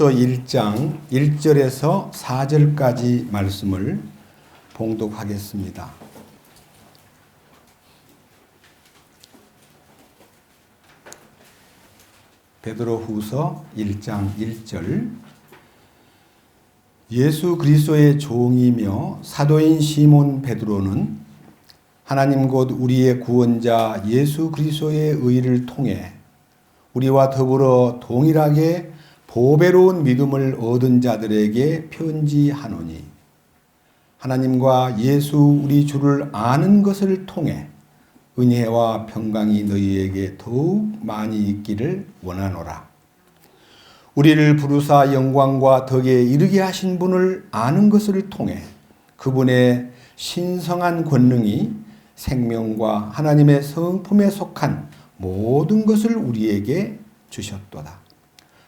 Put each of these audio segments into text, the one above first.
1장 1절에서 4절까지 말씀을 봉독하겠습니다. 베드로후서 1장 1절. 예수 그리스도의 종이며 사도인 시몬 베드로는 하나님 곧 우리의 구원자 예수 그리스도의 의를 통해 우리와 더불어 동일하게 보배로운 믿음을 얻은 자들에게 편지하노니, 하나님과 예수 우리 주를 아는 것을 통해 은혜와 평강이 너희에게 더욱 많이 있기를 원하노라. 우리를 부르사 영광과 덕에 이르게 하신 분을 아는 것을 통해 그분의 신성한 권능이 생명과 하나님의 성품에 속한 모든 것을 우리에게 주셨도다.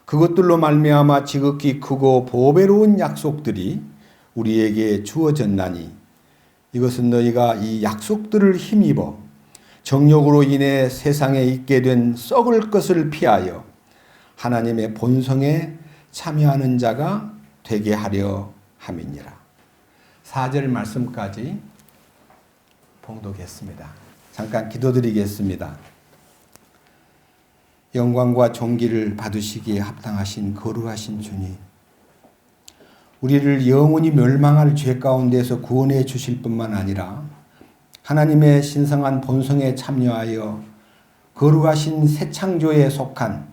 그것들로 말미암아 지극히 크고 보배로운 약속들이 우리에게 주어졌나니, 이것은 너희가 이 약속들을 힘입어 정욕으로 인해 세상에 있게 된 썩을 것을 피하여 하나님의 본성에 참여하는 자가 되게 하려 함이니라. 4절 말씀까지 봉독했습니다. 잠깐 기도드리겠습니다. 영광과 존귀를 받으시기에 합당하신 거룩하신 주님, 우리를 영원히 멸망할 죄 가운데서 구원해 주실 뿐만 아니라 하나님의 신성한 본성에 참여하여 거룩하신 새 창조에 속한,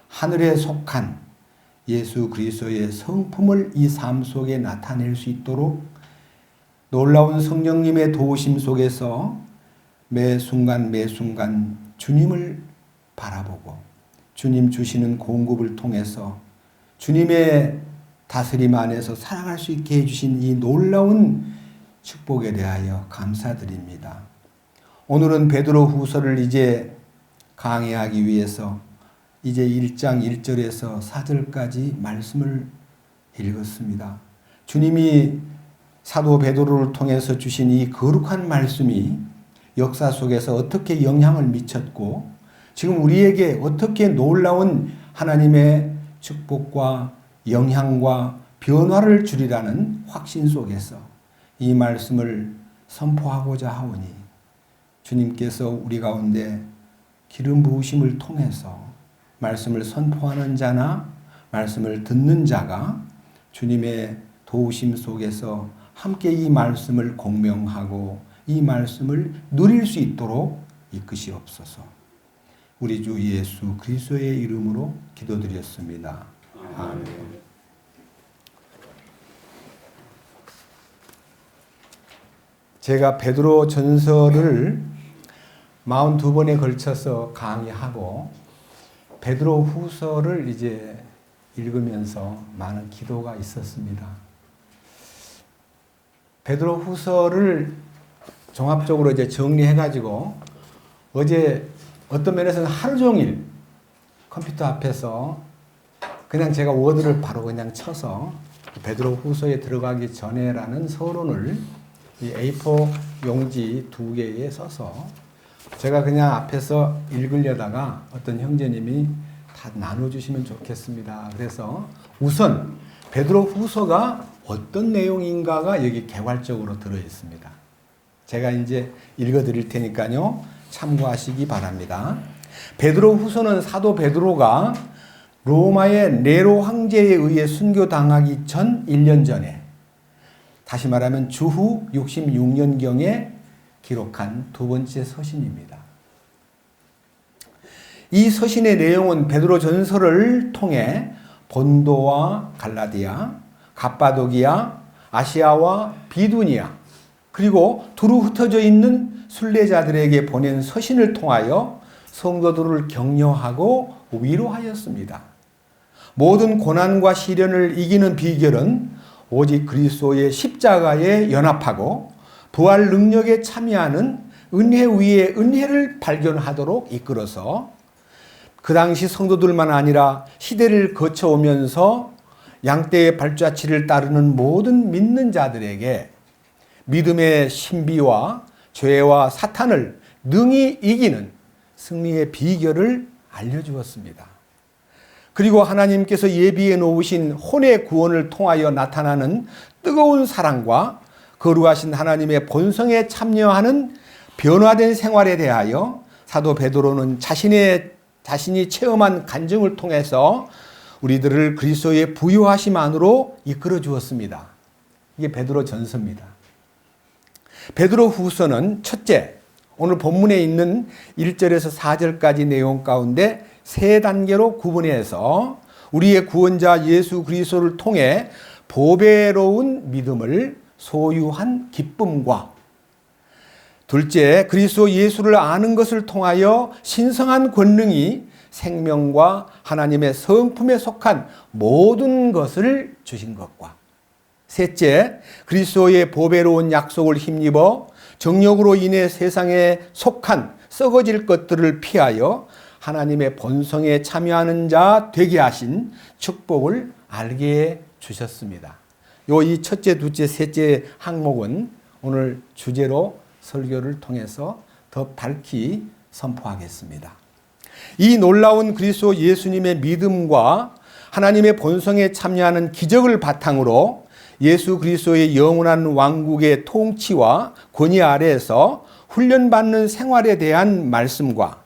하늘에 속한 예수 그리스도의 성품을 이 삶 속에 나타낼 수 있도록 놀라운 성령님의 도우심 속에서 매 순간 매 순간 주님을 바라보고 주님 주시는 공급을 통해서 주님의 다스림 안에서 살아갈 수 있게 해주신 이 놀라운 축복에 대하여 감사드립니다. 오늘은 베드로후서를 이제 강의하기 위해서 이제 1장 1절에서 4절까지 말씀을 읽었습니다. 주님이 사도 베드로를 통해서 주신 이 거룩한 말씀이 역사 속에서 어떻게 영향을 미쳤고 지금 우리에게 어떻게 놀라운 하나님의 축복과 영향과 변화를 주리라는 확신 속에서 이 말씀을 선포하고자 하오니, 주님께서 우리 가운데 기름 부으심을 통해서 말씀을 선포하는 자나 말씀을 듣는 자가 주님의 도우심 속에서 함께 이 말씀을 공명하고 이 말씀을 누릴 수 있도록 이끄시옵소서. 우리 주 예수 그리스도의 이름으로 기도드렸습니다. 아멘. 제가 베드로 전서를 42번에 걸쳐서 강의하고 베드로 후서를 이제 읽으면서 많은 기도가 있었습니다. 베드로 후서를 종합적으로 이제 정리해가지고 어제 어떤 면에서는 하루 종일 컴퓨터 앞에서 그냥 제가 워드를 바로 그냥 쳐서 베드로 후서에 들어가기 전에라는 서론을 이 A4 용지 2개에 써서 제가 그냥 앞에서 읽으려다가 어떤 형제님이 다 나눠주시면 좋겠습니다. 그래서 우선 베드로 후서가 어떤 내용인가가 여기 개괄적으로 들어있습니다. 제가 이제 읽어드릴 테니까요. 참고하시기 바랍니다. 베드로 후서는 사도 베드로가 로마의 네로 황제에 의해 순교당하기 전 1년 전에, 다시 말하면 주후 66년경에 기록한 두 번째 서신입니다. 이 서신의 내용은 베드로 전서를 통해 본도와 갈라디아, 갑바도기아, 아시아와 비두니아, 그리고 두루 흩어져 있는 순례자들에게 보낸 서신을 통하여 성도들을 격려하고 위로하였습니다. 모든 고난과 시련을 이기는 비결은 오직 그리스도의 십자가에 연합하고 부활 능력에 참여하는 은혜 위에 은혜를 발견하도록 이끌어서 그 당시 성도들만 아니라 시대를 거쳐오면서 양떼의 발자취를 따르는 모든 믿는 자들에게 믿음의 신비와 죄와 사탄을 능히 이기는 승리의 비결을 알려주었습니다. 그리고 하나님께서 예비해 놓으신 혼의 구원을 통하여 나타나는 뜨거운 사랑과 거룩하신 하나님의 본성에 참여하는 변화된 생활에 대하여 사도 베드로는 자신이 체험한 간증을 통해서 우리들을 그리스도의 부요하심 안으로 이끌어 주었습니다. 이게 베드로 전서입니다. 베드로 후서는 첫째, 오늘 본문에 있는 1절에서 4절까지 내용 가운데 세 단계로 구분해서 우리의 구원자 예수 그리스도를 통해 보배로운 믿음을 소유한 기쁨과, 둘째, 그리스도 예수를 아는 것을 통하여 신성한 권능이 생명과 하나님의 성품에 속한 모든 것을 주신 것과, 셋째, 그리스도의 보배로운 약속을 힘입어 정욕으로 인해 세상에 속한 썩어질 것들을 피하여 하나님의 본성에 참여하는 자 되게 하신 축복을 알게 주셨습니다. 이 첫째, 둘째, 셋째 항목은 오늘 주제로 설교를 통해서 더 밝히 선포하겠습니다. 이 놀라운 그리스도 예수님의 믿음과 하나님의 본성에 참여하는 기적을 바탕으로 예수 그리스도의 영원한 왕국의 통치와 권위 아래에서 훈련받는 생활에 대한 말씀과,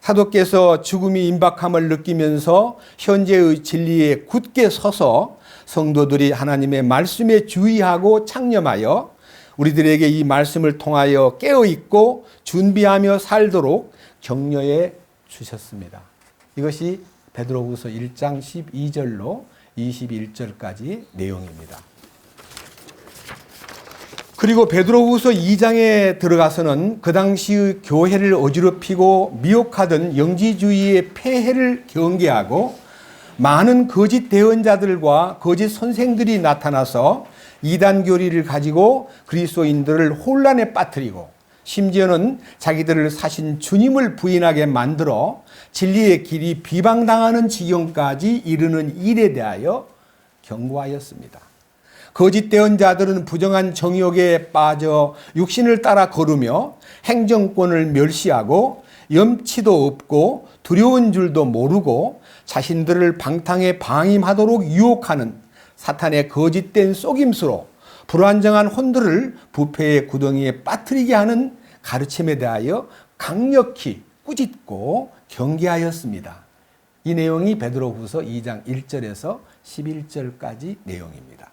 사도께서 죽음이 임박함을 느끼면서 현재의 진리에 굳게 서서 성도들이 하나님의 말씀에 주의하고 창념하여 우리들에게 이 말씀을 통하여 깨어있고 준비하며 살도록 격려해 주셨습니다. 이것이 베드로후서 1장 12절로 21절까지 내용입니다. 그리고 베드로후서 2장에 들어가서는 그 당시의 교회를 어지럽히고 미혹하던 영지주의의 폐해를 경계하고 많은 거짓 대언자들과 거짓 선생들이 나타나서 이단 교리를 가지고 그리스도인들을 혼란에 빠뜨리고 심지어는 자기들을 사신 주님을 부인하게 만들어 진리의 길이 비방당하는 지경까지 이르는 일에 대하여 경고하였습니다. 거짓 대언자들은 부정한 정욕에 빠져 육신을 따라 걸으며 행정권을 멸시하고 염치도 없고 두려운 줄도 모르고 자신들을 방탕에 방임하도록 유혹하는 사탄의 거짓된 속임수로 불안정한 혼들을 부패의 구덩이에 빠뜨리게 하는 가르침에 대하여 강력히 꾸짖고 경계하였습니다. 이 내용이 베드로후서 2장 1절에서 11절까지 내용입니다.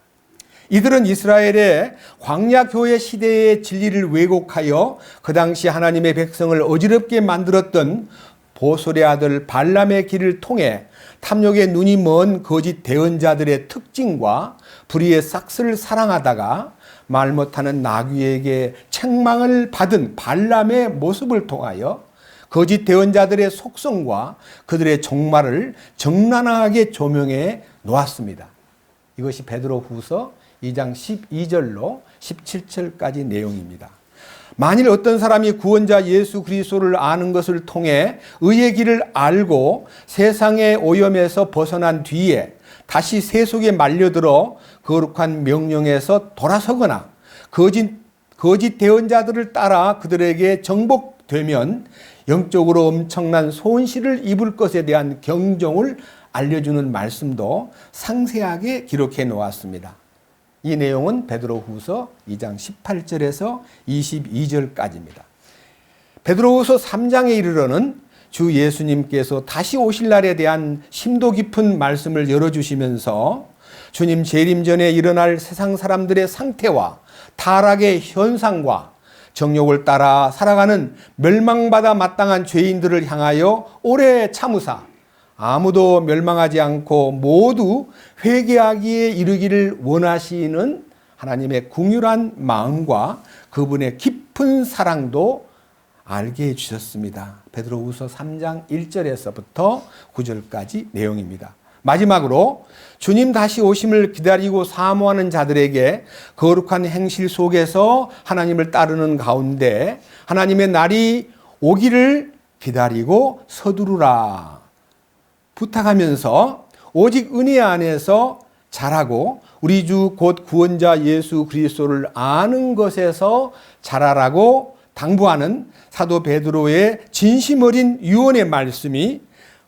이들은 이스라엘의 광야 교회 시대의 진리를 왜곡하여 그 당시 하나님의 백성을 어지럽게 만들었던 보솔의 아들 발람의 길을 통해 탐욕의 눈이 먼 거짓 대언자들의 특징과 불의의 싹스를 사랑하다가 말 못하는 나귀에게 책망을 받은 발람의 모습을 통하여 거짓 대언자들의 속성과 그들의 종말을 적나라하게 조명해 놓았습니다. 이것이 베드로후서 2장 12절로 17절까지 내용입니다. 만일 어떤 사람이 구원자 예수 그리스도를 아는 것을 통해 의의 길을 알고 세상의 오염에서 벗어난 뒤에 다시 세속에 말려들어 거룩한 명령에서 돌아서거나 거짓 대언자들을 따라 그들에게 정복되면 영적으로 엄청난 손실을 입을 것에 대한 경종을 알려주는 말씀도 상세하게 기록해 놓았습니다. 이 내용은 베드로후서 2장 18절에서 22절까지입니다. 베드로후서 3장에 이르러는 주 예수님께서 다시 오실 날에 대한 심도 깊은 말씀을 열어주시면서 주님 재림 전에 일어날 세상 사람들의 상태와 타락의 현상과 정욕을 따라 살아가는 멸망받아 마땅한 죄인들을 향하여 오래 참으사 아무도 멸망하지 않고 모두 회개하기에 이르기를 원하시는 하나님의 긍휼한 마음과 그분의 깊은 사랑도 알게 해주셨습니다. 베드로후서 3장 1절에서부터 9절까지 내용입니다. 마지막으로 주님 다시 오심을 기다리고 사모하는 자들에게 거룩한 행실 속에서 하나님을 따르는 가운데 하나님의 날이 오기를 기다리고 서두르라 부탁하면서 오직 은혜 안에서 자라고 우리 주 곧 구원자 예수 그리스도를 아는 것에서 자라라고 당부하는 사도 베드로의 진심 어린 유언의 말씀이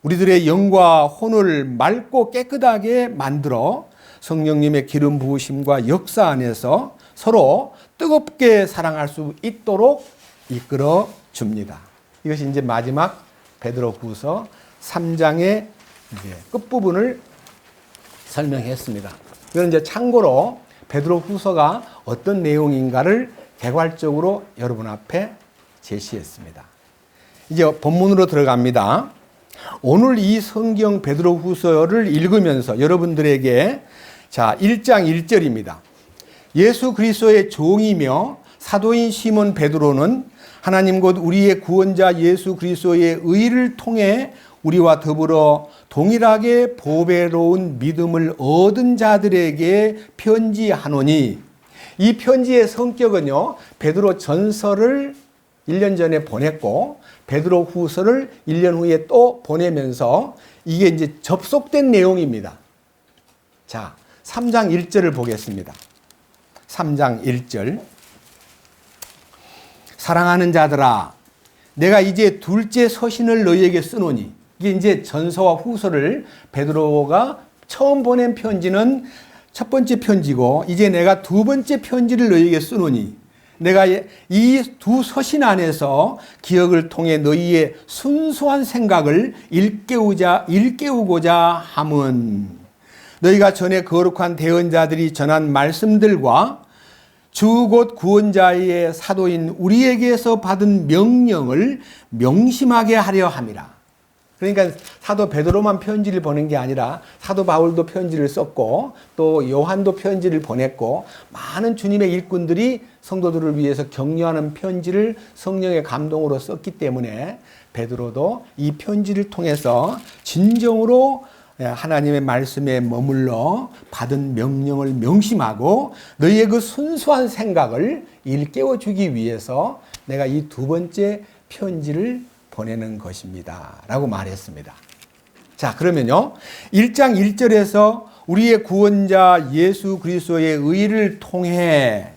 우리들의 영과 혼을 맑고 깨끗하게 만들어 성령님의 기름 부으심과 역사 안에서 서로 뜨겁게 사랑할 수 있도록 이끌어 줍니다. 이것이 이제 마지막 베드로후서 3장의 이제 끝부분을 설명했습니다. 이건 이제 참고로 베드로후서가 어떤 내용인가를 개괄적으로 여러분 앞에 제시했습니다. 이제 본문으로 들어갑니다. 오늘 이 성경 베드로후서를 읽으면서 여러분들에게 자 1장 1절입니다. 예수 그리스도의 종이며 사도인 시몬 베드로는 하나님 곧 우리의 구원자 예수 그리스도의 의를 통해 우리와 더불어 동일하게 보배로운 믿음을 얻은 자들에게 편지하노니, 이 편지의 성격은요, 베드로 전서를 1년 전에 보냈고 베드로 후서를 1년 후에 또 보내면서 이게 이제 접속된 내용입니다. 자, 3장 1절을 보겠습니다. 3장 1절. 사랑하는 자들아, 내가 이제 둘째 서신을 너희에게 쓰노니, 이게 이제 전서와 후서를 베드로가 처음 보낸 편지는 첫 번째 편지고, 이제 내가 두 번째 편지를 너희에게 쓰노니, 내가 이 두 서신 안에서 기억을 통해 너희의 순수한 생각을 일깨우고자 함은, 너희가 전에 거룩한 대언자들이 전한 말씀들과 주 곧 구원자의 사도인 우리에게서 받은 명령을 명심하게 하려 함이라. 그러니까 사도 베드로만 편지를 보낸 게 아니라 사도 바울도 편지를 썼고 또 요한도 편지를 보냈고 많은 주님의 일꾼들이 성도들을 위해서 격려하는 편지를 성령의 감동으로 썼기 때문에 베드로도 이 편지를 통해서 진정으로 하나님의 말씀에 머물러 받은 명령을 명심하고 너희의 그 순수한 생각을 일깨워 주기 위해서 내가 이 두 번째 편지를 보내는 것입니다 라고 말했습니다. 자, 그러면요 1장 1절에서 우리의 구원자 예수 그리스도의 의를 통해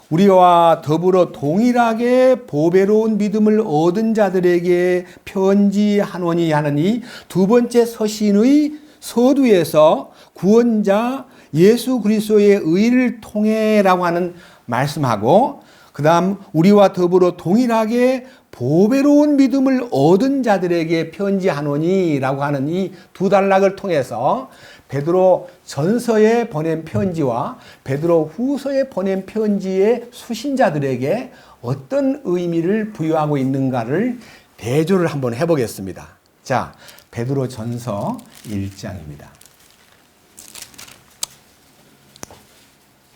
우리와 더불어 동일하게 보배로운 믿음을 얻은 자들에게 편지하노니 하는 이 두 번째 서신의 서두에서 구원자 예수 그리스도의 의를 통해라고 하는 말씀하고, 그 다음 우리와 더불어 동일하게 보배로운 믿음을 얻은 자들에게 편지하노니 라고 하는 이 두 단락을 통해서 베드로 전서에 보낸 편지와 베드로 후서에 보낸 편지의 수신자들에게 어떤 의미를 부여하고 있는가를 대조를 한번 해보겠습니다. 자, 베드로 전서 1장입니다.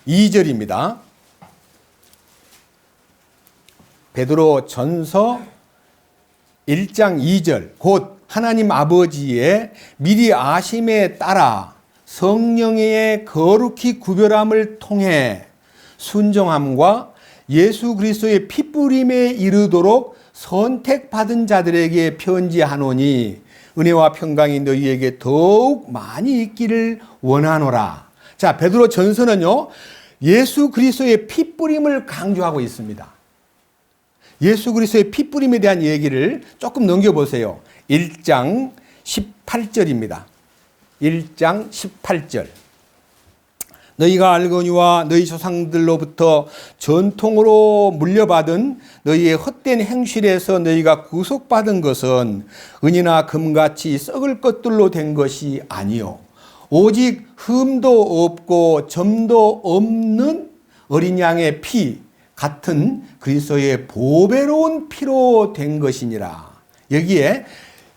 2절입니다. 베드로 전서 1장 2절. 곧 하나님 아버지의 미리 아심에 따라 성령의 거룩히 구별함을 통해 순종함과 예수 그리스도의 피뿌림에 이르도록 선택받은 자들에게 편지하노니 은혜와 평강이 너희에게 더욱 많이 있기를 원하노라. 자, 베드로 전서는요 예수 그리스도의 피뿌림을 강조하고 있습니다. 예수 그리스도의 피뿌림에 대한 얘기를 조금 넘겨보세요. 1장 18절입니다. 1장 18절. 너희가 알거니와 너희 조상들로부터 전통으로 물려받은 너희의 헛된 행실에서 너희가 구속받은 것은 은이나 금같이 썩을 것들로 된 것이 아니요 오직 흠도 없고 점도 없는 어린 양의 피 같은 그리스도의 보배로운 피로 된 것이니라. 여기에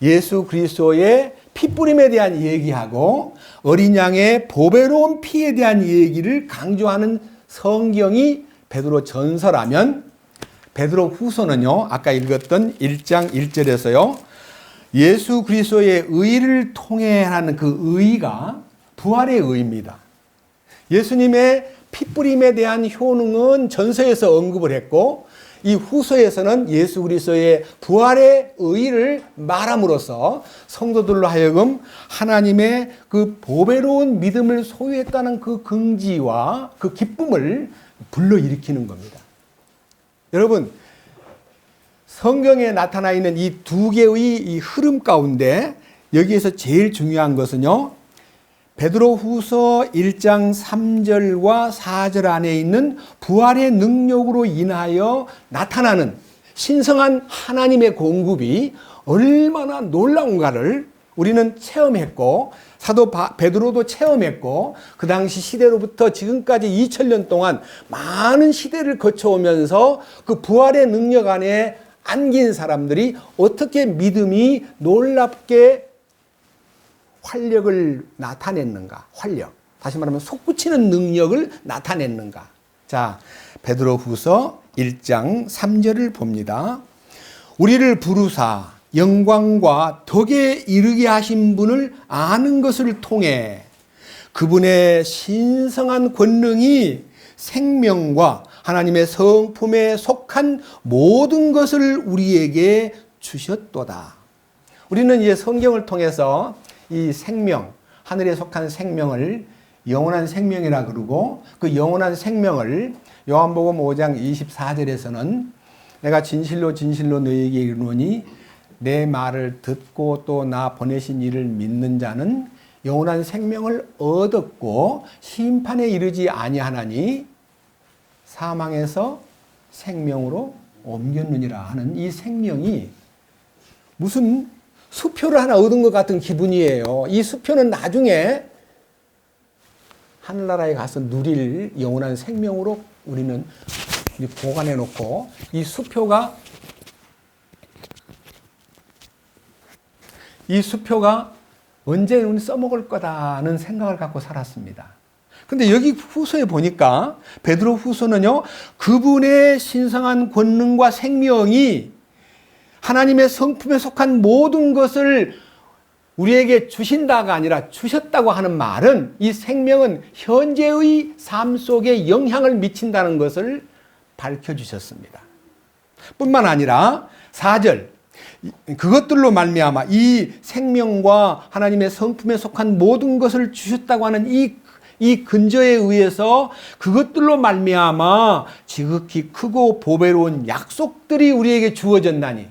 예수 그리스도의 피뿌림에 대한 얘기하고 어린 양의 보배로운 피에 대한 얘기를 강조하는 성경이 베드로 전서라면, 베드로 후서는요 아까 읽었던 1장 1절에서요 예수 그리스도의 의를 통해 하는 그 의가 부활의 의입니다. 예수님의 피뿌림에 대한 효능은 전서에서 언급을 했고 이 후서에서는 예수 그리스도의 부활의 의를 말함으로써 성도들로 하여금 하나님의 그 보배로운 믿음을 소유했다는 그 긍지와 그 기쁨을 불러일으키는 겁니다. 여러분, 성경에 나타나 있는 이 두 개의 이 흐름 가운데 여기에서 제일 중요한 것은요, 베드로후서 1장 3절과 4절 안에 있는 부활의 능력으로 인하여 나타나는 신성한 하나님의 공급이 얼마나 놀라운가를 우리는 체험했고, 사도 베드로도 체험했고, 그 당시 시대로부터 지금까지 2000년 동안 많은 시대를 거쳐오면서 그 부활의 능력 안에 안긴 사람들이 어떻게 믿음이 놀랍게 활력을 나타냈는가. 활력. 다시 말하면 솟구치는 능력을 나타냈는가. 자, 베드로후서 1장 3절을 봅니다. 우리를 부르사 영광과 덕에 이르게 하신 분을 아는 것을 통해 그분의 신성한 권능이 생명과 하나님의 성품에 속한 모든 것을 우리에게 주셨도다. 우리는 이제 성경을 통해서 이 생명, 하늘에 속한 생명을 영원한 생명이라 그러고, 그 영원한 생명을 요한복음 5장 24절에서는 내가 진실로 진실로 너희에게 이르노니 내 말을 듣고 또 나 보내신 이를 믿는 자는 영원한 생명을 얻었고 심판에 이르지 아니하나니 사망에서 생명으로 옮겼느니라 하는 이 생명이 무슨 수표를 하나 얻은 것 같은 기분이에요. 이 수표는 나중에 하늘나라에 가서 누릴 영원한 생명으로 우리는 보관해 놓고, 이 수표가 언제 우리 써먹을 거다는 생각을 갖고 살았습니다. 근데 여기 후서에 보니까 베드로 후서는요, 그분의 신성한 권능과 생명이 하나님의 성품에 속한 모든 것을 우리에게 주신다가 아니라 주셨다고 하는 말은, 이 생명은 현재의 삶 속에 영향을 미친다는 것을 밝혀주셨습니다. 뿐만 아니라 4절, 그것들로 말미암아 이 생명과 하나님의 성품에 속한 모든 것을 주셨다고 하는 이 근저에 의해서 그것들로 말미암아 지극히 크고 보배로운 약속들이 우리에게 주어졌나니,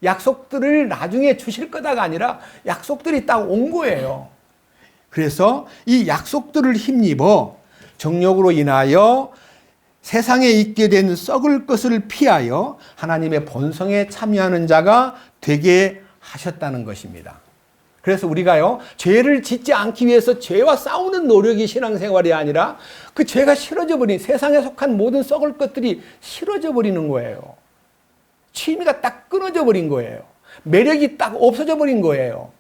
약속들을 나중에 주실 거다가 아니라 약속들이 딱 온 거예요. 그래서 이 약속들을 힘입어 정욕으로 인하여 세상에 있게 된 썩을 것을 피하여 하나님의 본성에 참여하는 자가 되게 하셨다는 것입니다. 그래서 우리가요, 죄를 짓지 않기 위해서 죄와 싸우는 노력이 신앙생활이 아니라 그 죄가 싫어져 버린, 세상에 속한 모든 썩을 것들이 싫어져 버리는 거예요. 취미가 딱 끊어져 버린 거예요. 매력이 딱 없어져 버린 거예요.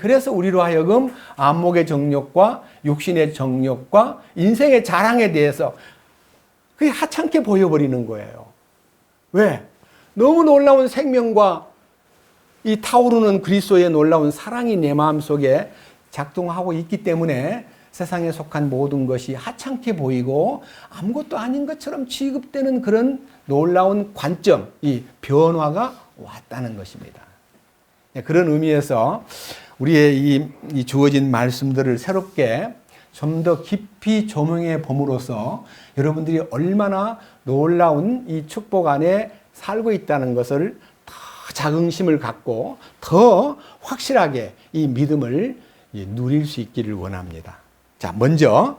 그래서 우리로 하여금 안목의 정욕과 육신의 정욕과 인생의 자랑에 대해서 그게 하찮게 보여버리는 거예요. 왜? 너무 놀라운 생명과 이 타오르는 그리스도의 놀라운 사랑이 내 마음속에 작동하고 있기 때문에 세상에 속한 모든 것이 하찮게 보이고 아무것도 아닌 것처럼 취급되는 그런 놀라운 관점, 이 변화가 왔다는 것입니다. 그런 의미에서 우리의 이 주어진 말씀들을 새롭게 좀 더 깊이 조명해 봄으로써 여러분들이 얼마나 놀라운 이 축복 안에 살고 있다는 것을 더 자긍심을 갖고 더 확실하게 이 믿음을 누릴 수 있기를 원합니다. 자, 먼저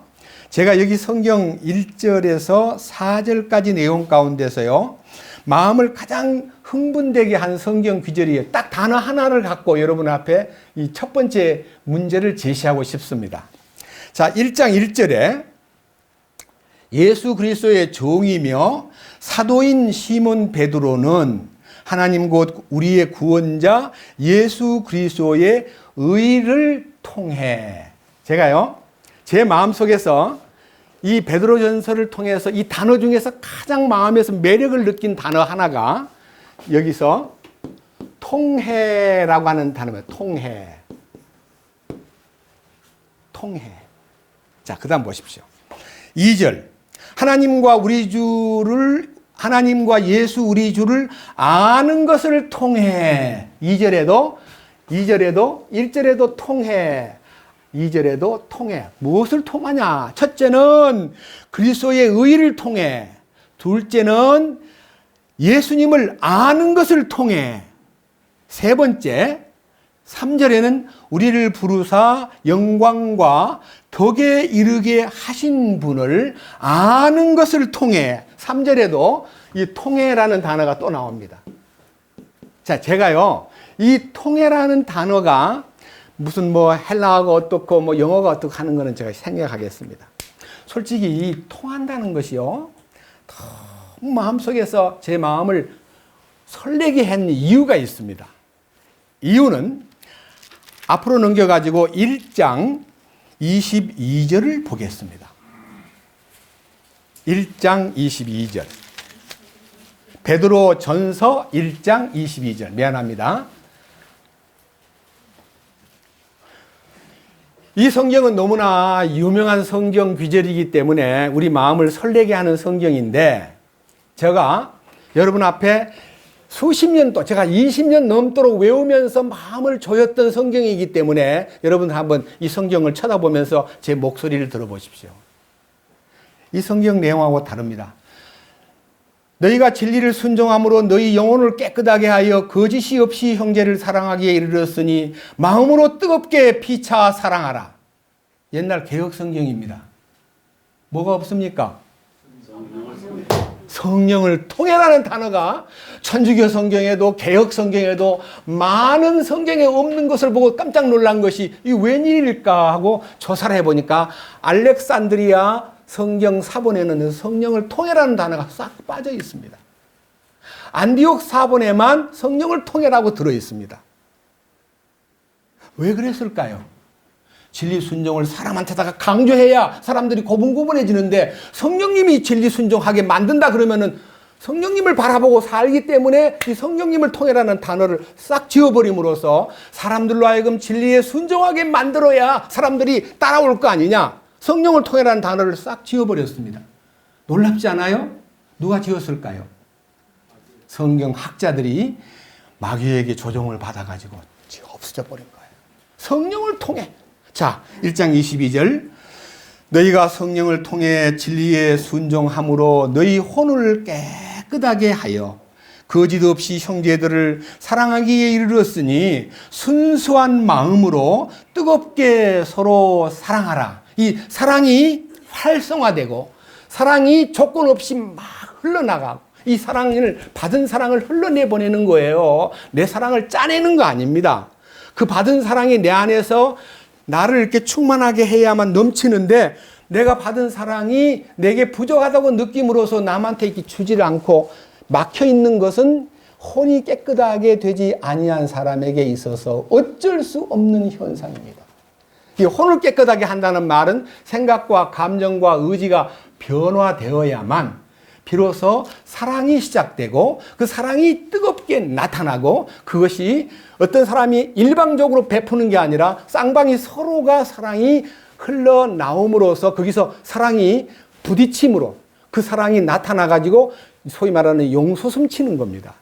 제가 여기 성경 1절에서 4절까지 내용 가운데서요, 마음을 가장 흥분되게 한 성경 구절이에요. 딱 단어 하나를 갖고 여러분 앞에 이 첫 번째 문제를 제시하고 싶습니다. 자, 1장 1절에 예수 그리스도의 종이며 사도인 시몬 베드로는 하나님 곧 우리의 구원자 예수 그리스도의 의를 통해, 제가요, 제 마음속에서 이 베드로전서를 통해서 이 단어 중에서 가장 마음에서 매력을 느낀 단어 하나가 여기서 통해라고 하는 단어입니다. 통해. 자, 그 다음 보십시오. 2절. 하나님과 예수 우리 주를 아는 것을 통해. 2절에도 1절에도 통해. 2절에도 통해. 무엇을 통하냐? 첫째는 그리스도의 의를 통해. 둘째는 예수님을 아는 것을 통해. 세 번째, 3절에는 우리를 부르사 영광과 덕에 이르게 하신 분을 아는 것을 통해, 3절에도 이 통해라는 단어가 또 나옵니다. 자, 제가요, 이 통해라는 단어가 무슨 뭐 헬라어가 어떻고 뭐 영어가 어떻고 하는 거는 제가 생각하겠습니다. 솔직히 이 통한다는 것이요, 너무 마음속에서 제 마음을 설레게 한 이유가 있습니다. 이유는 앞으로 넘겨가지고 1장 22절을 보겠습니다. 1장 22절. 베드로 전서 1장 22절. 미안합니다. 이 성경은 너무나 유명한 성경 귀절이기 때문에 우리 마음을 설레게 하는 성경인데, 제가 여러분 앞에 수십 년 또 제가 20년 넘도록 외우면서 마음을 조였던 성경이기 때문에 여러분 한번 이 성경을 쳐다보면서 제 목소리를 들어보십시오. 이 성경 내용하고 다릅니다. 너희가 진리를 순종함으로 너희 영혼을 깨끗하게 하여 거짓이 없이 형제를 사랑하기에 이르렀으니 마음으로 뜨겁게 피차 사랑하라. 옛날 개혁 성경입니다. 뭐가 없습니까? 성령을 통해라는 단어가 천주교 성경에도 개혁 성경에도 많은 성경에 없는 것을 보고 깜짝 놀란 것이 이 웬일일까 하고 조사를 해보니까 알렉산드리아 성경 사본에는 성령을 통해라는 단어가 싹 빠져 있습니다. 안디옥 사본에만 성령을 통해라고 들어 있습니다. 왜 그랬을까요? 진리 순종을 사람한테다가 강조해야 사람들이 고분고분해지는데 성령님이 진리 순종하게 만든다 그러면은 성령님을 바라보고 살기 때문에 이 성령님을 통해라는 단어를 싹 지워버림으로써 사람들로 하여금 진리에 순종하게 만들어야 사람들이 따라올 거 아니냐. 성령을 통해라는 단어를 싹 지워버렸습니다. 놀랍지 않아요? 누가 지웠을까요? 성경 학자들이 마귀에게 조종을 받아가지고 없어져 버린 거예요. 성령을 통해. 자, 1장 22절. 너희가 성령을 통해 진리에 순종함으로 너희 혼을 깨끗하게 하여 거짓 없이 형제들을 사랑하기에 이르렀으니 순수한 마음으로 뜨겁게 서로 사랑하라. 이 사랑이 활성화되고 사랑이 조건 없이 막 흘러나가고 이 사랑을 받은 사랑을 흘러내보내는 거예요. 내 사랑을 짜내는 거 아닙니다. 그 받은 사랑이 내 안에서 나를 이렇게 충만하게 해야만 넘치는데 내가 받은 사랑이 내게 부족하다고 느낌으로써 남한테 이렇게 주지를 않고 막혀 있는 것은 혼이 깨끗하게 되지 아니한 사람에게 있어서 어쩔 수 없는 현상입니다. 이 혼을 깨끗하게 한다는 말은 생각과 감정과 의지가 변화되어야만 비로소 사랑이 시작되고 그 사랑이 뜨겁게 나타나고 그것이 어떤 사람이 일방적으로 베푸는 게 아니라 쌍방이 서로가 사랑이 흘러나옴으로써 거기서 사랑이 부딪힘으로 그 사랑이 나타나가지고 소위 말하는 용솟음 치는 겁니다.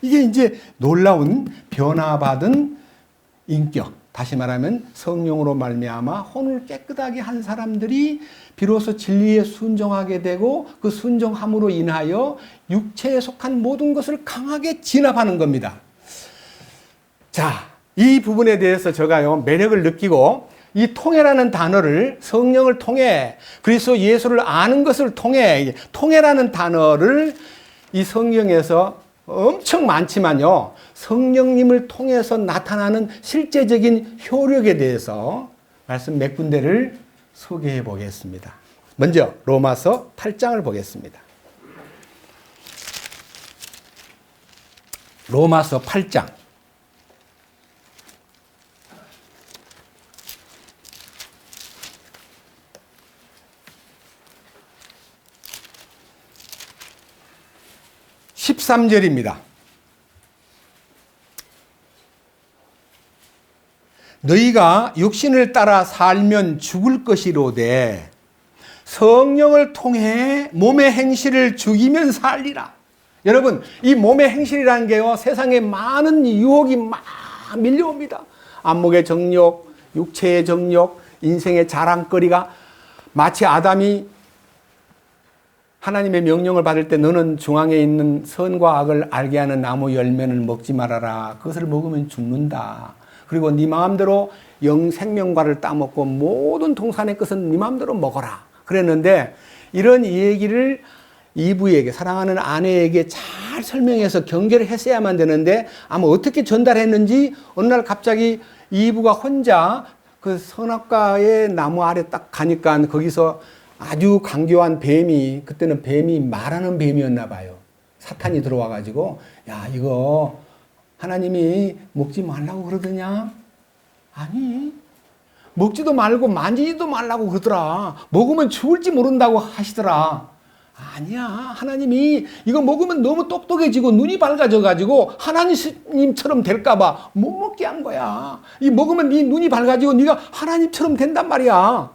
이게 이제 놀라운 변화받은 인격, 다시 말하면 성령으로 말미암아 혼을 깨끗하게 한 사람들이 비로소 진리에 순종하게 되고 그 순종함으로 인하여 육체에 속한 모든 것을 강하게 진압하는 겁니다. 자, 이 부분에 대해서 제가요 매력을 느끼고 이 통해라는 단어를 성령을 통해 그리스도 예수를 아는 것을 통해 통해라는 단어를 이 성경에서 엄청 많지만요 성령님을 통해서 나타나는 실제적인 효력에 대해서 말씀 몇 군데를 소개해 보겠습니다. 먼저 로마서 8장을 보겠습니다. 로마서 8장 13절입니다. 너희가 육신을 따라 살면 죽을 것이로되 성령을 통해 몸의 행실을 죽이면 살리라. 여러분, 이 몸의 행실이라는 게요 세상에 많은 유혹이 막 밀려옵니다. 안목의 정욕, 육체의 정욕, 인생의 자랑거리가 마치 아담이 하나님의 명령을 받을 때 너는 중앙에 있는 선과 악을 알게 하는 나무 열매는 먹지 말아라. 그것을 먹으면 죽는다. 그리고 네 마음대로 영생명과를 따먹고 모든 동산의 것은 네 마음대로 먹어라. 그랬는데 이런 얘기를 이브에게, 사랑하는 아내에게 잘 설명해서 경계를 했어야만 되는데 아마 어떻게 전달했는지 어느 날 갑자기 이브가 혼자 그 선악과의 나무 아래 딱 가니까 거기서 아주 강교한 뱀이, 그때는 뱀이 말하는 뱀이었나 봐요. 사탄이 들어와 가지고 야, 이거 하나님이 먹지 말라고 그러더냐? 아니, 먹지도 말고 만지지도 말라고 그러더라. 먹으면 죽을지 모른다고 하시더라. 아니야, 하나님이 이거 먹으면 너무 똑똑해지고 눈이 밝아져 가지고 하나님처럼 될까 봐 못 먹게 한 거야. 이 먹으면 네 눈이 밝아지고 네가 하나님처럼 된단 말이야.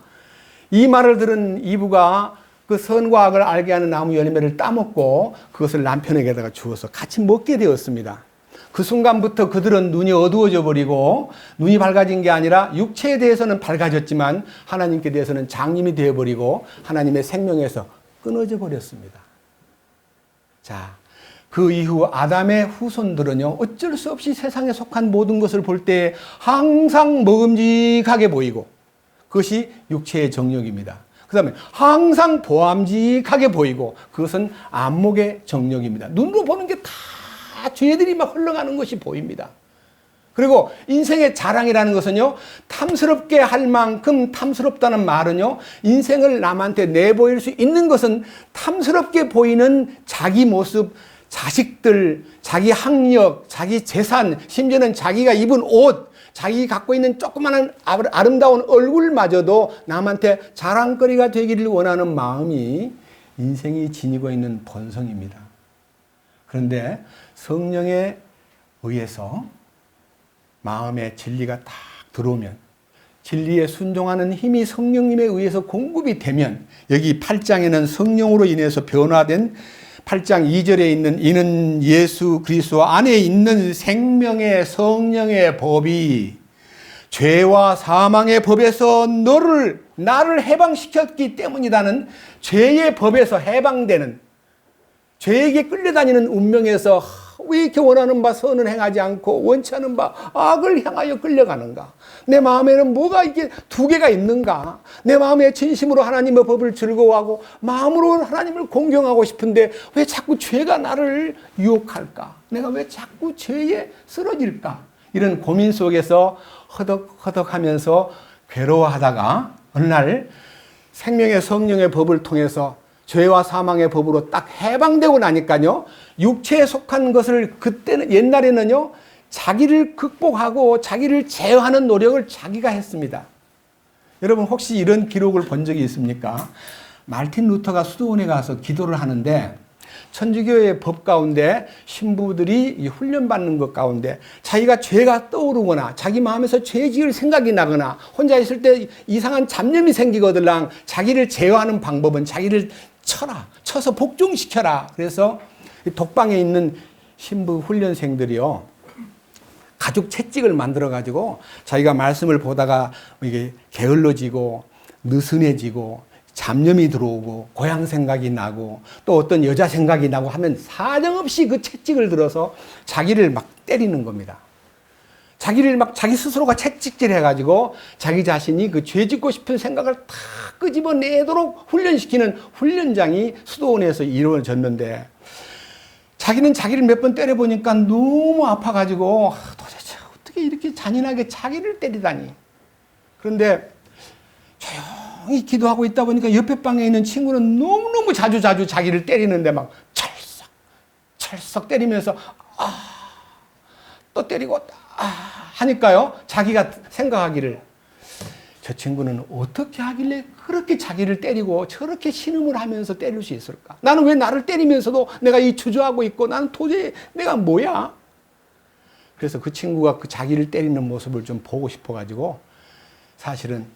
이 말을 들은 이브가 그 선과 악을 알게 하는 나무 열매를 따먹고 그것을 남편에게다가 주어서 같이 먹게 되었습니다. 그 순간부터 그들은 눈이 어두워져 버리고 눈이 밝아진 게 아니라 육체에 대해서는 밝아졌지만 하나님께 대해서는 장님이 되어버리고 하나님의 생명에서 끊어져 버렸습니다. 자, 그 이후 아담의 후손들은요, 어쩔 수 없이 세상에 속한 모든 것을 볼 때 항상 먹음직하게 보이고 그것이 육체의 정욕입니다. 그 다음에 항상 보암직하게 보이고 그것은 안목의 정욕입니다. 눈으로 보는 게 다 죄들이 막 흘러가는 것이 보입니다. 그리고 인생의 자랑이라는 것은요, 탐스럽게 할 만큼 탐스럽다는 말은요, 인생을 남한테 내보일 수 있는 것은 탐스럽게 보이는 자기 모습, 자식들, 자기 학력, 자기 재산, 심지어는 자기가 입은 옷, 자기 갖고 있는 조그마한 아름다운 얼굴마저도 남한테 자랑거리가 되기를 원하는 마음이 인생이 지니고 있는 본성입니다. 그런데 성령에 의해서 마음에 진리가 딱 들어오면, 진리에 순종하는 힘이 성령님에 의해서 공급이 되면, 여기 8장에는 성령으로 인해서 변화된 8장 2절에 있는 이는 예수 그리스도 안에 있는 생명의 성령의 법이 죄와 사망의 법에서 나를 해방시켰기 때문이라는 죄의 법에서 해방되는, 죄에게 끌려다니는 운명에서 왜 이렇게 원하는 바 선을 행하지 않고 원치 않은 바 악을 향하여 끌려가는가? 내 마음에는 뭐가 이게 두 개가 있는가? 내 마음에 진심으로 하나님의 법을 즐거워하고 마음으로 하나님을 공경하고 싶은데 왜 자꾸 죄가 나를 유혹할까? 내가 왜 자꾸 죄에 쓰러질까? 이런 고민 속에서 허덕허덕하면서 괴로워하다가 어느 날 생명의 성령의 법을 통해서 죄와 사망의 법으로 딱 해방되고 나니까요, 육체에 속한 것을 그때는, 옛날에는요, 자기를 극복하고 자기를 제어하는 노력을 자기가 했습니다. 여러분 혹시 이런 기록을 본 적이 있습니까? 마르틴 루터가 수도원에 가서 기도를 하는데 천주교의 법 가운데 신부들이 훈련받는 것 가운데 자기가 죄가 떠오르거나 자기 마음에서 죄 지을 생각이 나거나 혼자 있을 때 이상한 잡념이 생기거들랑 자기를 제어하는 방법은 자기를 쳐서 복종시켜라. 그래서 독방에 있는 신부 훈련생들이요, 가죽 채찍을 만들어 가지고 자기가 말씀을 보다가 이게 게을러지고 느슨해지고 잡념이 들어오고 고향 생각이 나고 또 어떤 여자 생각이 나고 하면 사정없이 그 채찍을 들어서 자기를 막 때리는 겁니다. 자기를 막 자기 스스로가 채찍질 해가지고 자기 자신이 그 죄 짓고 싶은 생각을 다 끄집어내도록 훈련시키는 훈련장이 수도원에서 이루어졌는데, 자기는 자기를 몇 번 때려보니까 너무 아파가지고 도대체 어떻게 이렇게 잔인하게 자기를 때리다니. 그런데 조용히 기도하고 있다 보니까 옆에 방에 있는 친구는 너무너무 자주 자기를 때리는데 막 철썩 때리면서 또 때리고 하니까요, 자기가 생각하기를 저 친구는 어떻게 하길래 그렇게 자기를 때리고 저렇게 신음을 하면서 때릴 수 있을까? 나는 왜 나를 때리면서도 내가 이 주저하고 있고 나는 도저히 내가 뭐야? 그래서 그 친구가 그 자기를 때리는 모습을 좀 보고 싶어가지고 사실은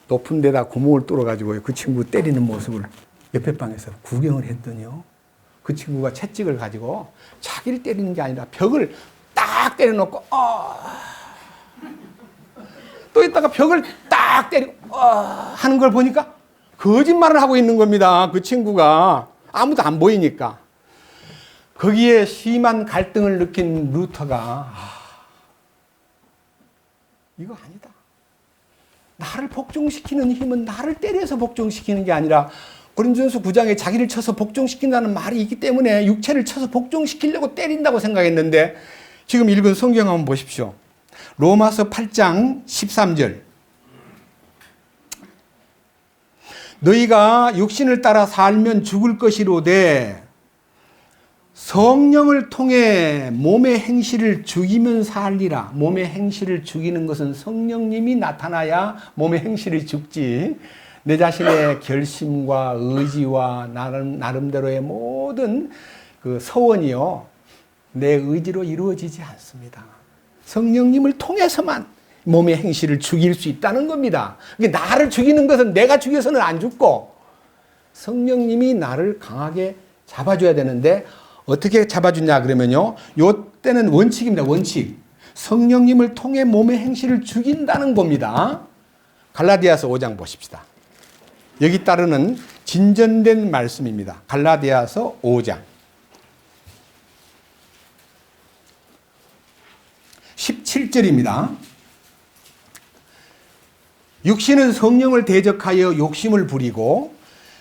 높은 데다 구멍을 뚫어가지고 그 친구 때리는 모습을 옆에 방에서 구경을 했더니요, 그 친구가 채찍을 가지고 자기를 때리는 게 아니라 벽을 딱 때려놓고 또 있다가 벽을 딱 때리고 하는 걸 보니까 거짓말을 하고 있는 겁니다. 그 친구가 아무도 안 보이니까. 거기에 심한 갈등을 느낀 루터가 이거 아니다. 나를 복종시키는 힘은 나를 때려서 복종시키는 게 아니라 고린도전서 9장에 자기를 쳐서 복종시킨다는 말이 있기 때문에 육체를 쳐서 복종시키려고 때린다고 생각했는데 지금 읽은 성경 한번 보십시오. 로마서 8장 13절. 너희가 육신을 따라 살면 죽을 것이로되 성령을 통해 몸의 행실을 죽이면 살리라. 몸의 행실을 죽이는 것은 성령님이 나타나야 몸의 행실이 죽지. 내 자신의 결심과 의지와 나름대로의 모든 그 서원이요, 내 의지로 이루어지지 않습니다. 성령님을 통해서만 몸의 행실을 죽일 수 있다는 겁니다. 나를 죽이는 것은 내가 죽여서는 안 죽고 성령님이 나를 강하게 잡아줘야 되는데 어떻게 잡아주냐 그러면요, 요때는 원칙입니다. 원칙. 성령님을 통해 몸의 행실을 죽인다는 겁니다. 갈라디아서 5장 보십시다. 여기 따르는 진전된 말씀입니다. 갈라디아서 5장 17절입니다. 육신은 성령을 대적하여 욕심을 부리고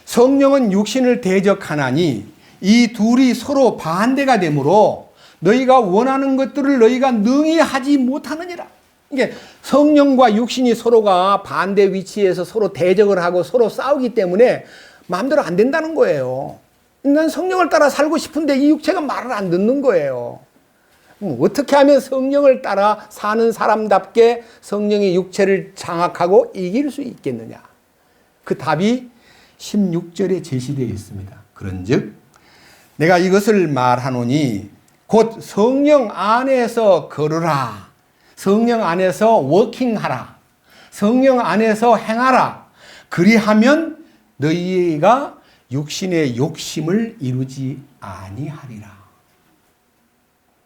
성령은 육신을 대적하나니 이 둘이 서로 반대가 되므로 너희가 원하는 것들을 너희가 능히 하지 못하느니라. 이게 성령과 육신이 서로가 반대 위치에서 서로 대적을 하고 서로 싸우기 때문에 마음대로 안 된다는 거예요. 난 성령을 따라 살고 싶은데 이 육체가 말을 안 듣는 거예요. 어떻게 하면 성령을 따라 사는 사람답게 성령의 육체를 장악하고 이길 수 있겠느냐? 그 답이 16절에 제시되어 있습니다. 그런즉 내가 이것을 말하노니 곧 성령 안에서 걸으라. 성령 안에서 워킹하라. 성령 안에서 행하라. 그리하면 너희가 육신의 욕심을 이루지 아니하리라.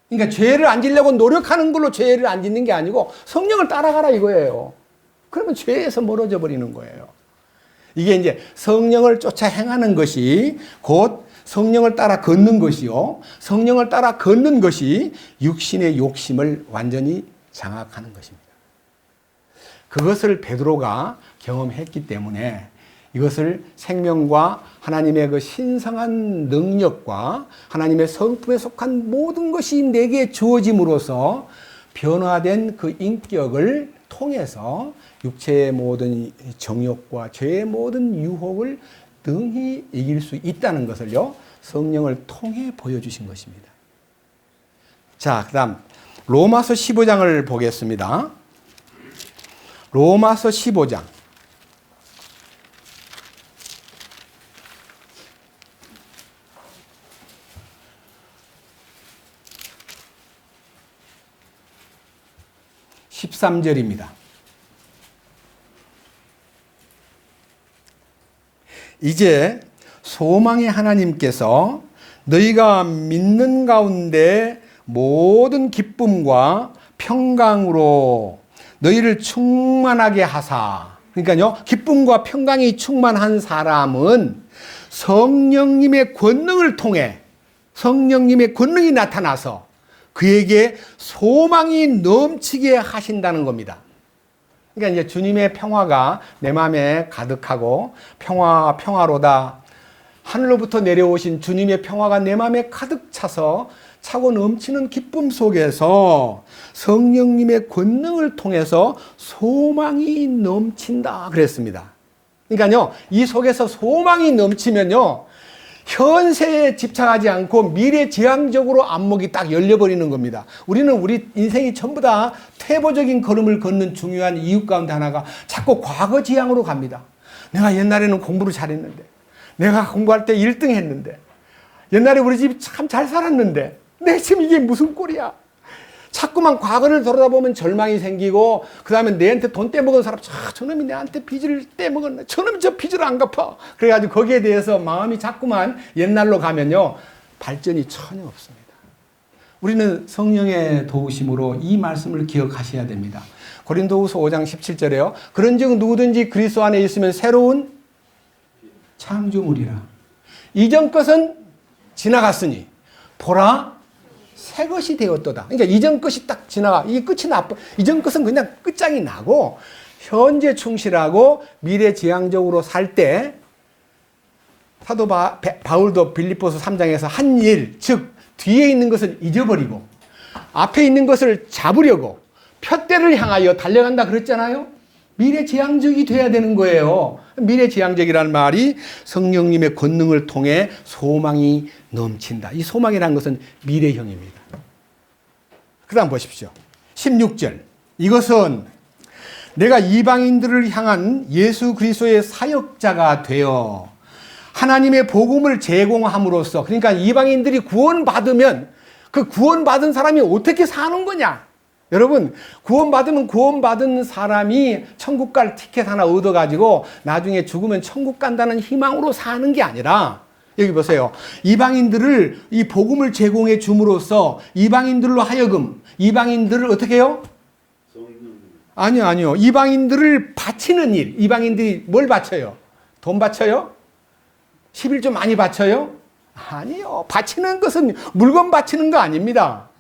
그러니까 죄를 안 지려고 노력하는 걸로 죄를 안 짓는 게 아니고 성령을 따라가라 이거예요. 그러면 죄에서 멀어져 버리는 거예요. 이게 이제 성령을 쫓아 행하는 것이 곧 성령을 따라 걷는 것이요, 성령을 따라 걷는 것이 육신의 욕심을 완전히 장악하는 것입니다. 그것을 베드로가 경험했기 때문에 이것을 생명과 하나님의 그 신성한 능력과 하나님의 성품에 속한 모든 것이 내게 주어짐으로써 변화된 그 인격을 통해서 육체의 모든 정욕과 죄의 모든 유혹을 능히 이길 수 있다는 것을요, 성령을 통해 보여주신 것입니다. 자, 그 다음 로마서 15장을 보겠습니다. 로마서 15장 13절입니다. 이제 소망의 하나님께서 너희가 믿는 가운데 모든 기쁨과 평강으로 너희를 충만하게 하사. 그러니까요, 기쁨과 평강이 충만한 사람은 성령님의 권능을 통해 성령님의 권능이 나타나서 그에게 소망이 넘치게 하신다는 겁니다. 그러니까 이제 주님의 평화가 내 마음에 가득하고 평화로다. 하늘로부터 내려오신 주님의 평화가 내 마음에 가득 차서 차고 넘치는 기쁨 속에서 성령님의 권능을 통해서 소망이 넘친다 그랬습니다. 그러니까요, 이 속에서 소망이 넘치면요, 현세에 집착하지 않고 미래지향적으로 안목이 딱 열려버리는 겁니다. 우리는 우리 인생이 전부 다 퇴보적인 걸음을 걷는 중요한 이유 가운데 하나가 자꾸 과거 지향으로 갑니다. 내가 옛날에는 공부를 잘했는데, 내가 공부할 때 1등 했는데, 옛날에 우리 집이 참 잘 살았는데 내 지금 이게 무슨 꼴이야. 자꾸만 과거를 돌아보면 절망이 생기고, 그 다음에 내한테 돈 떼먹은 사람, 저놈이 내한테 빚을 떼먹었네, 저놈이 저 빚을 안 갚아. 그래가지고 거기에 대해서 마음이 자꾸만 옛날로 가면요, 발전이 전혀 없습니다. 우리는 성령의 도우심으로 이 말씀을 기억하셔야 됩니다. 고린도후서 5장 17절에요. 그런즉 누구든지 그리스도 안에 있으면 새로운 창조물이라. 이전 것은 지나갔으니 보라 새 것이 되었도다. 그러니까 이전 것이 딱 지나가. 이게 끝이 나빠. 이전 것은 그냥 끝장이 나고 현재 충실하고 미래지향적으로 살 때 사도 바울도 빌립보서 3장에서 한 일, 즉 뒤에 있는 것을 잊어버리고 앞에 있는 것을 잡으려고 표대를 향하여 달려간다 그랬잖아요. 미래지향적이 돼야 되는 거예요. 미래지향적이라는 말이 성령님의 권능을 통해 소망이 넘친다. 이 소망이라는 것은 미래형입니다. 그 다음 보십시오. 16절. 이것은 내가 이방인들을 향한 예수 그리스도의 사역자가 되어 하나님의 복음을 제공함으로써, 그러니까 이방인들이 구원받으면 그 구원받은 사람이 어떻게 사는 거냐? 여러분, 구원받으면 구원받은 사람이 천국 갈 티켓 하나 얻어가지고 나중에 죽으면 천국 간다는 희망으로 사는 게 아니라, 여기 보세요. 이방인들을 이 복음을 제공해 줌으로써 이방인들로 하여금 이방인들을 어떻게 해요? 아니요. 이방인들을 바치는 일. 이방인들이 뭘 바쳐요? 돈 바쳐요? 11조 많이 바쳐요? 아니요. 바치는 것은 물건 바치는 거 아닙니다.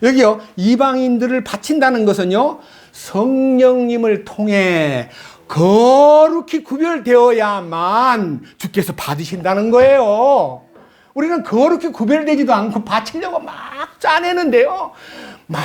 여기요. 이방인들을 바친다는 것은요. 성령님을 통해 거룩히 구별되어야만 주께서 받으신다는 거예요. 우리는 거룩히 구별되지도 않고 바치려고 막 짜내는데요. 막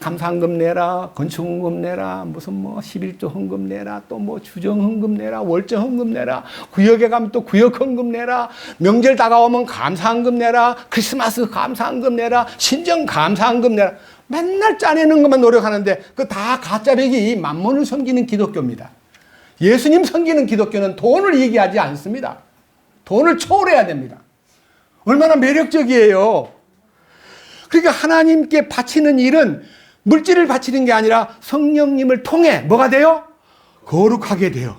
감사헌금 내라, 건축헌금 내라, 무슨 뭐 11조 헌금 내라, 또 뭐 주정헌금 내라, 월정헌금 내라, 구역에 가면 또 구역헌금 내라, 명절 다가오면 감사헌금 내라, 크리스마스 감사헌금 내라, 신정 감사헌금 내라. 맨날 짜내는 것만 노력하는데 그 다 가짜배기 만몬을 섬기는 기독교입니다. 예수님 섬기는 기독교는 돈을 얘기하지 않습니다. 돈을 초월해야 됩니다. 얼마나 매력적이에요. 그러니까 하나님께 바치는 일은 물질을 바치는 게 아니라 성령님을 통해 뭐가 돼요? 거룩하게 돼요.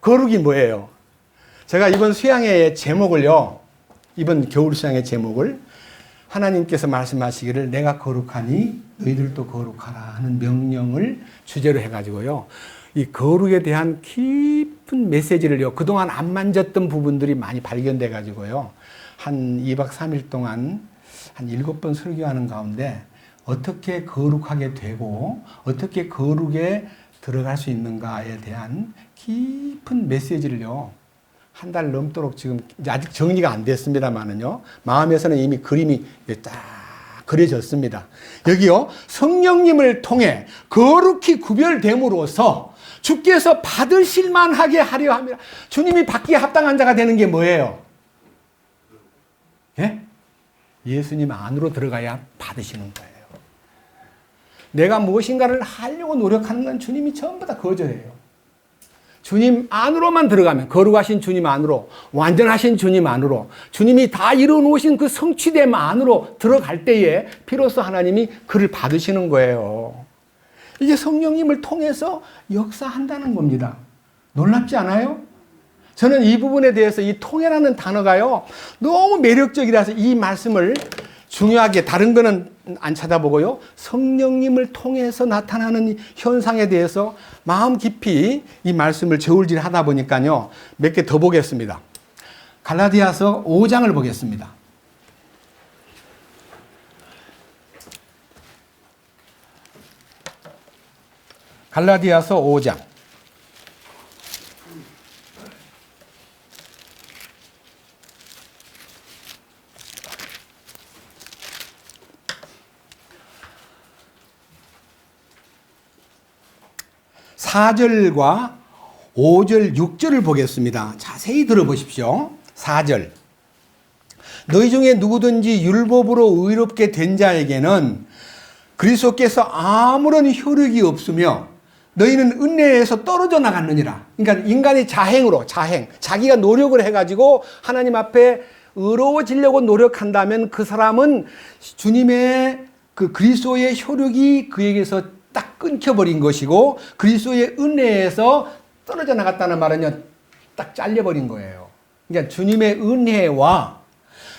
거룩이 뭐예요? 제가 이번 수양회의 제목을요, 이번 겨울 수양회 제목을 하나님께서 말씀하시기를 내가 거룩하니 너희들도 거룩하라 하는 명령을 주제로 해가지고요, 이 거룩에 대한 깊은 메시지를요, 그동안 안 만졌던 부분들이 많이 발견돼 가지고요, 한 2박 3일 동안 한 7번 설교하는 가운데 어떻게 거룩하게 되고 어떻게 거룩에 들어갈 수 있는가에 대한 깊은 메시지를요, 한 달 넘도록 지금 아직 정리가 안 됐습니다만은요, 마음에서는 이미 그림이 딱 그려졌습니다. 여기요, 성령님을 통해 거룩히 구별됨으로써 주께서 받으실 만하게 하려 합니다. 주님이 받기에 합당한 자가 되는 게 뭐예요? 예? 예수님 안으로 들어가야 받으시는 거예요. 내가 무엇인가를 하려고 노력하는 건 주님이 전부 다 거절해요. 주님 안으로만 들어가면, 거룩하신 주님 안으로, 완전하신 주님 안으로, 주님이 다 이루어놓으신 그 성취됨 안으로 들어갈 때에 비로소 하나님이 그를 받으시는 거예요. 이게 성령님을 통해서 역사한다는 겁니다. 놀랍지 않아요? 저는 이 부분에 대해서 이 통해라는 단어가요, 너무 매력적이라서 이 말씀을 중요하게, 다른 거는 안 찾아보고요, 성령님을 통해서 나타나는 현상에 대해서 마음 깊이 이 말씀을 저울질 하다 보니까요, 몇 개 더 보겠습니다. 갈라디아서 5장을 보겠습니다. 갈라디아서 5장. (4절과) (5절) (6절을) 보겠습니다. 자세히 들어보십시오. 4절. 너희 중에 누구든지 율법으로 의롭게 된 자에게는 그리스도께서 아무런 효력이 없으며 너희는 은혜에서 떨어져 나갔느니라. 그러니까 인간의 자행으로, 자기가 노력을 해가지고 하나님 앞에 의로워지려고 노력한다면 그 사람은 주님의 그 그리스도의 효력이 그에게서 딱 끊겨버린 것이고, 그리스도의 은혜에서 떨어져 나갔다는 말은요, 딱 잘려버린 거예요. 그러니까 주님의 은혜와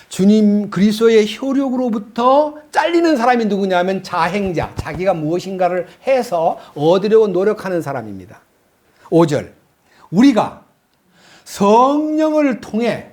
주님 그리스도의 효력으로부터 잘리는 사람이 누구냐면 자행자, 자기가 무엇인가를 해서 얻으려고 노력하는 사람입니다. 5절. 우리가 성령을 통해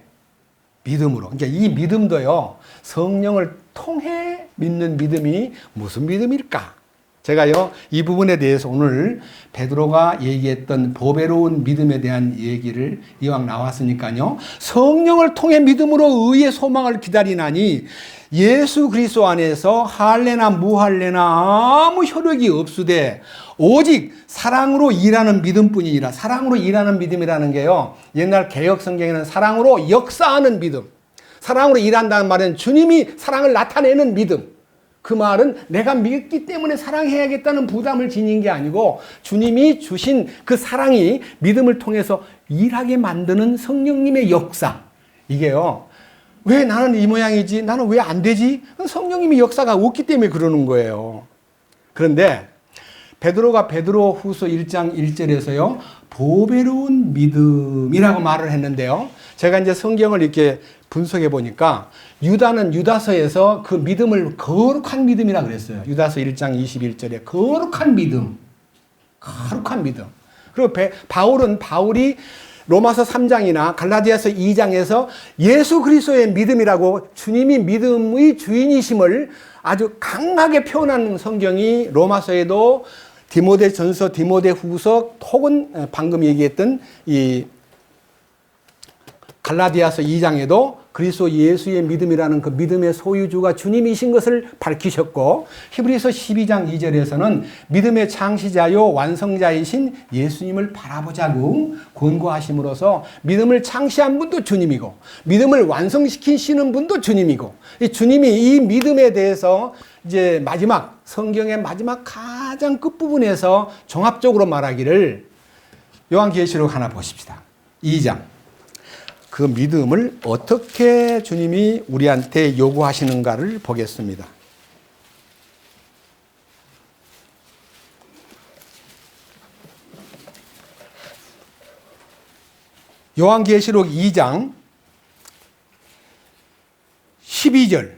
믿음으로. 그러니까 이 믿음도요, 성령을 통해 믿는 믿음이 무슨 믿음일까? 제가요, 이 부분에 대해서 오늘 베드로가 얘기했던 보배로운 믿음에 대한 얘기를 이왕 나왔으니까요, 성령을 통해 믿음으로 의의 소망을 기다리나니 예수 그리스도 안에서 할례나 무할례나 아무 효력이 없으되 오직 사랑으로 일하는 믿음뿐이니라. 사랑으로 일하는 믿음이라는 게요, 옛날 개역 성경에는 사랑으로 역사하는 믿음, 사랑으로 일한다는 말은 주님이 사랑을 나타내는 믿음. 그 말은 내가 믿기 때문에 사랑해야겠다는 부담을 지닌 게 아니고 주님이 주신 그 사랑이 믿음을 통해서 일하게 만드는 성령님의 역사. 이게요, 왜 나는 이 모양이지? 나는 왜 안 되지? 성령님의 역사가 없기 때문에 그러는 거예요. 그런데 베드로가 베드로후서 1장 1절에서요, 보배로운 믿음이라고 말을 했는데요, 제가 이제 성경을 이렇게 분석해 보니까 유다는 유다서에서 그 믿음을 거룩한 믿음이라 그랬어요. 유다서 1장 21절에 거룩한 믿음. 거룩한 믿음. 그리고 바울이 로마서 3장이나 갈라디아서 2장에서 예수 그리스도의 믿음이라고 주님이 믿음의 주인이심을 아주 강하게 표현하는 성경이 로마서에도 디모데전서, 디모데후서, 혹은 방금 얘기했던 이 갈라디아서 2장에도 그리스도 예수의 믿음이라는 그 믿음의 소유주가 주님이신 것을 밝히셨고, 히브리서 12장 2절에서는 믿음의 창시자요 완성자이신 예수님을 바라보자고 권고하심으로써 믿음을 창시한 분도 주님이고 믿음을 완성시키시는 분도 주님이고, 이 주님이 이 믿음에 대해서 이제 마지막 성경의 마지막 가장 끝부분에서 종합적으로 말하기를 요한계시록 하나 보십시다. 2장. 그 믿음을 어떻게 주님이 우리한테 요구하시는가를 보겠습니다. 요한계시록 2장 12절.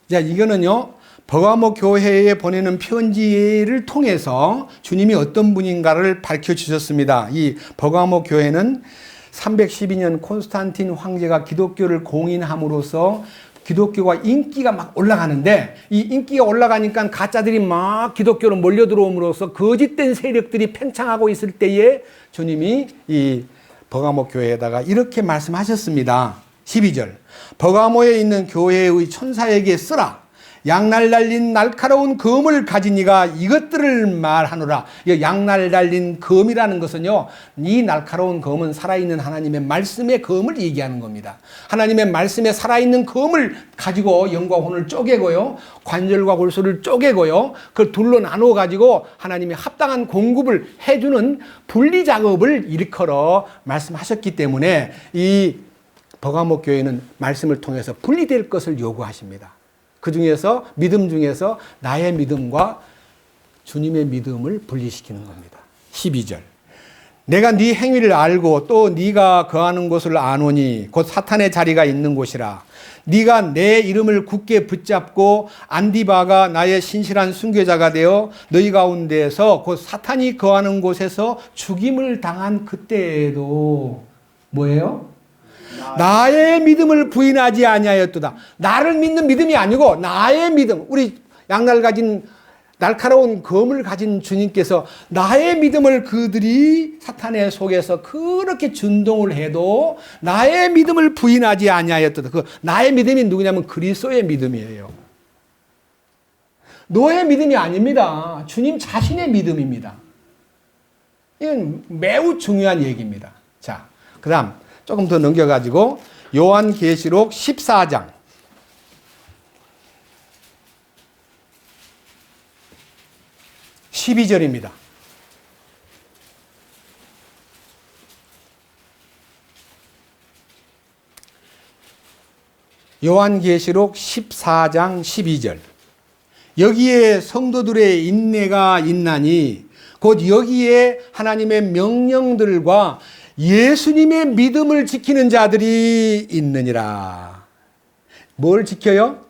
자, 이거는요, 버가모 교회에 보내는 편지를 통해서 주님이 어떤 분인가를 밝혀주셨습니다. 이 버가모 교회는 312년 콘스탄틴 황제가 기독교를 공인함으로써 기독교가 인기가 막 올라가는데, 이 인기가 올라가니까 가짜들이 막 기독교로 몰려들어옴으로써 거짓된 세력들이 팽창하고 있을 때에 주님이 이 버가모 교회에다가 이렇게 말씀하셨습니다. 12절. 버가모에 있는 교회의 천사에게 쓰라. 양날 달린 날카로운 검을 가진 이가 이것들을 말하노라. 양날 달린 검이라는 것은요, 이 날카로운 검은 살아있는 하나님의 말씀의 검을 얘기하는 겁니다. 하나님의 말씀에 살아있는 검을 가지고 영과 혼을 쪼개고요, 관절과 골수를 쪼개고요, 그걸 둘로 나누어 가지고 하나님이 합당한 공급을 해주는 분리 작업을 일컬어 말씀하셨기 때문에 이 버가모 교회는 말씀을 통해서 분리될 것을 요구하십니다. 그 중에서 믿음 중에서 나의 믿음과 주님의 믿음을 분리시키는 겁니다. 12절. 내가 네 행위를 알고 또 네가 거하는 곳을 아노니 곧 사탄의 자리가 있는 곳이라. 네가 내 이름을 굳게 붙잡고 안디바가 나의 신실한 순교자가 되어 너희 가운데에서 곧 사탄이 거하는 곳에서 죽임을 당한 그때에도 뭐예요? 나의 믿음을 부인하지 아니하였도다. 나를 믿는 믿음이 아니고 나의 믿음. 우리 양날 가진 날카로운 검을 가진 주님께서 나의 믿음을 그들이 사탄의 속에서 그렇게 준동을 해도 나의 믿음을 부인하지 아니하였도다. 그 나의 믿음이 누구냐면 그리스도의 믿음이에요. 너의 믿음이 아닙니다. 주님 자신의 믿음입니다. 이건 매우 중요한 얘기입니다. 자, 그 다음 조금 더 넘겨가지고 요한계시록 14장 12절입니다. 요한계시록 14장 12절. 여기에 성도들의 인내가 있나니 곧 여기에 하나님의 명령들과 예수님의 믿음을 지키는 자들이 있느니라. 뭘 지켜요?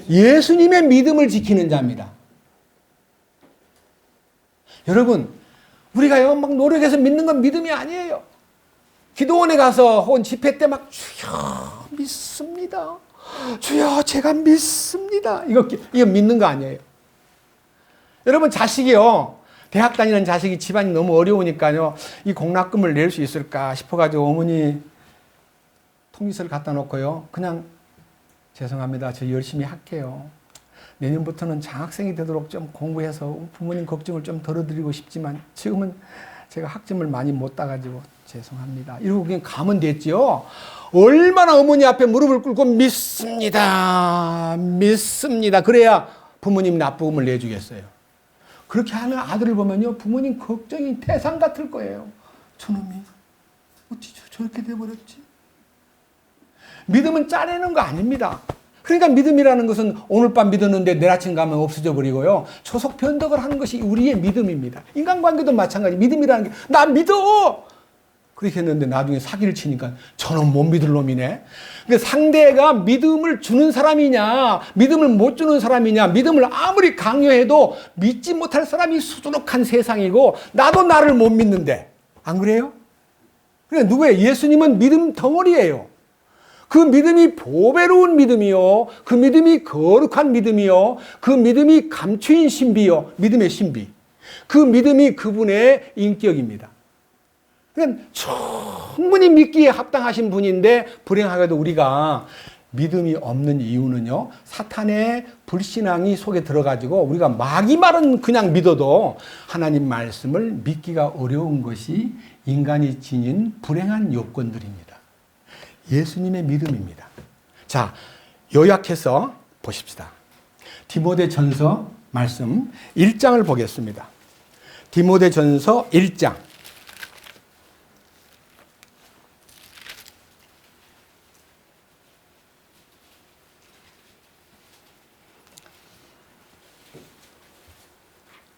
예수님의 믿음을 지키는 자입니다. 여러분, 우리가요 막 노력해서 믿는 건 믿음이 아니에요. 기도원에 가서 혹은 집회 때 막 주여 믿습니다. 주여 제가 믿습니다. 이거 믿는 거 아니에요. 여러분 자식이요. 대학 다니는 자식이 집안이 너무 어려우니까요. 이 공납금을 낼 수 있을까 싶어가지고 어머니 통지서를 갖다 놓고요. 그냥 죄송합니다. 저 열심히 할게요. 내년부터는 장학생이 되도록 좀 공부해서 부모님 걱정을 좀 덜어드리고 싶지만 지금은 제가 학점을 많이 못 따가지고 죄송합니다. 이러고 그냥 가면 됐죠. 얼마나 어머니 앞에 무릎을 꿇고 믿습니다. 믿습니다. 그래야 부모님 납부금을 내주겠어요. 그렇게 하는 아들을 보면요. 부모님 걱정이 태산 같을 거예요. 저놈이 어찌 저렇게 돼버렸지? 믿음은 짜내는 거 아닙니다. 그러니까 믿음이라는 것은 오늘 밤 믿었는데 내일 아침 가면 없어져 버리고요. 초속 변덕을 하는 것이 우리의 믿음입니다. 인간관계도 마찬가지. 믿음이라는 게 나 믿어! 그렇게 했는데 나중에 사기를 치니까 저는 못 믿을 놈이네. 그러니까 상대가 믿음을 주는 사람이냐 믿음을 못 주는 사람이냐 믿음을 아무리 강요해도 믿지 못할 사람이 수두룩한 세상이고 나도 나를 못 믿는데 안 그래요? 그러니까 누구예요? 예수님은 믿음 덩어리예요. 그 믿음이 보배로운 믿음이요. 그 믿음이 거룩한 믿음이요. 그 믿음이 감추인 신비요. 믿음의 신비. 그 믿음이 그분의 인격입니다. 그러니까 충분히 믿기에 합당하신 분인데 불행하게도 우리가 믿음이 없는 이유는요. 사탄의 불신앙이 속에 들어가지고 우리가 막이 말은 그냥 믿어도 하나님 말씀을 믿기가 어려운 것이 인간이 지닌 불행한 요건들입니다. 예수님의 믿음입니다. 자, 요약해서 보십시다. 디모데전서 말씀 1장을 보겠습니다. 디모데전서 1장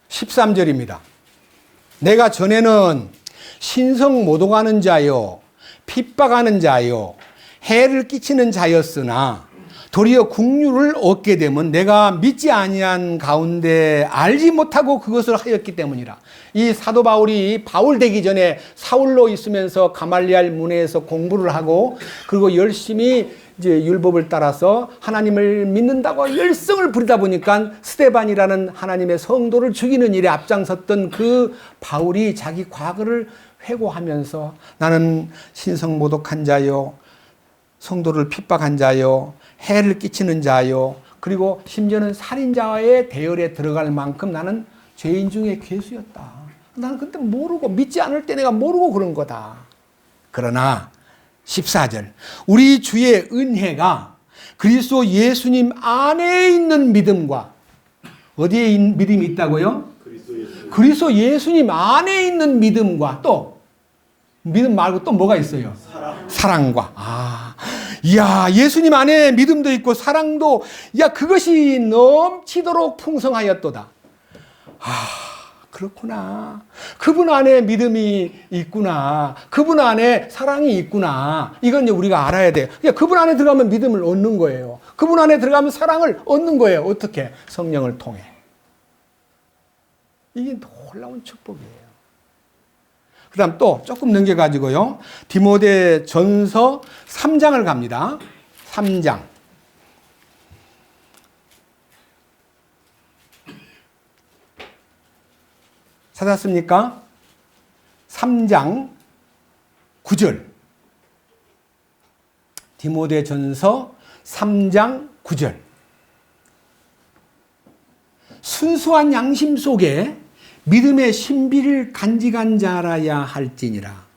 13절입니다. 내가 전에는 신성 모독하는 자요 핍박하는 자요 해를 끼치는 자였으나 도리어 국류를 얻게 되면 내가 믿지 아니한 가운데 알지 못하고 그것을 하였기 때문이라. 이 사도 바울이 바울 되기 전에 사울로 있으면서 가말리알 문회에서 공부를 하고 그리고 열심히 이제 율법을 따라서 하나님을 믿는다고 열성을 부리다 보니까 스데반이라는 하나님의 성도를 죽이는 일에 앞장섰던 그 바울이 자기 과거를 회고하면서 나는 신성모독한 자요 성도를 핍박한 자요 해를 끼치는 자요 그리고 심지어는 살인자와의 대열에 들어갈 만큼 나는 죄인 중에 괴수였다. 나는 그때 모르고 믿지 않을 때 내가 모르고 그런 거다. 그러나 14절 우리 주의 은혜가 그리스도 예수님 안에 있는 믿음과 어디에 믿음이 있다고요? 그리스도 예수님 안에 있는 믿음과 또 믿음 말고 또 뭐가 있어요? 사랑과. 이야, 예수님 안에 믿음도 있고 사랑도, 야, 그것이 넘치도록 풍성하였도다. 그렇구나. 그분 안에 믿음이 있구나. 그분 안에 사랑이 있구나. 이건 이제 우리가 알아야 돼요. 그러니까 그분 안에 들어가면 믿음을 얻는 거예요. 그분 안에 들어가면 사랑을 얻는 거예요. 어떻게? 성령을 통해. 이게 놀라운 축복이에요. 그 다음 또 조금 넘겨가지고요. 디모데 전서 3장을 갑니다. 3장. 찾았습니까? 3장 9절. 디모데 전서 3장 9절. 순수한 양심 속에 믿음의 신비를 간직한 자라야 할지니라.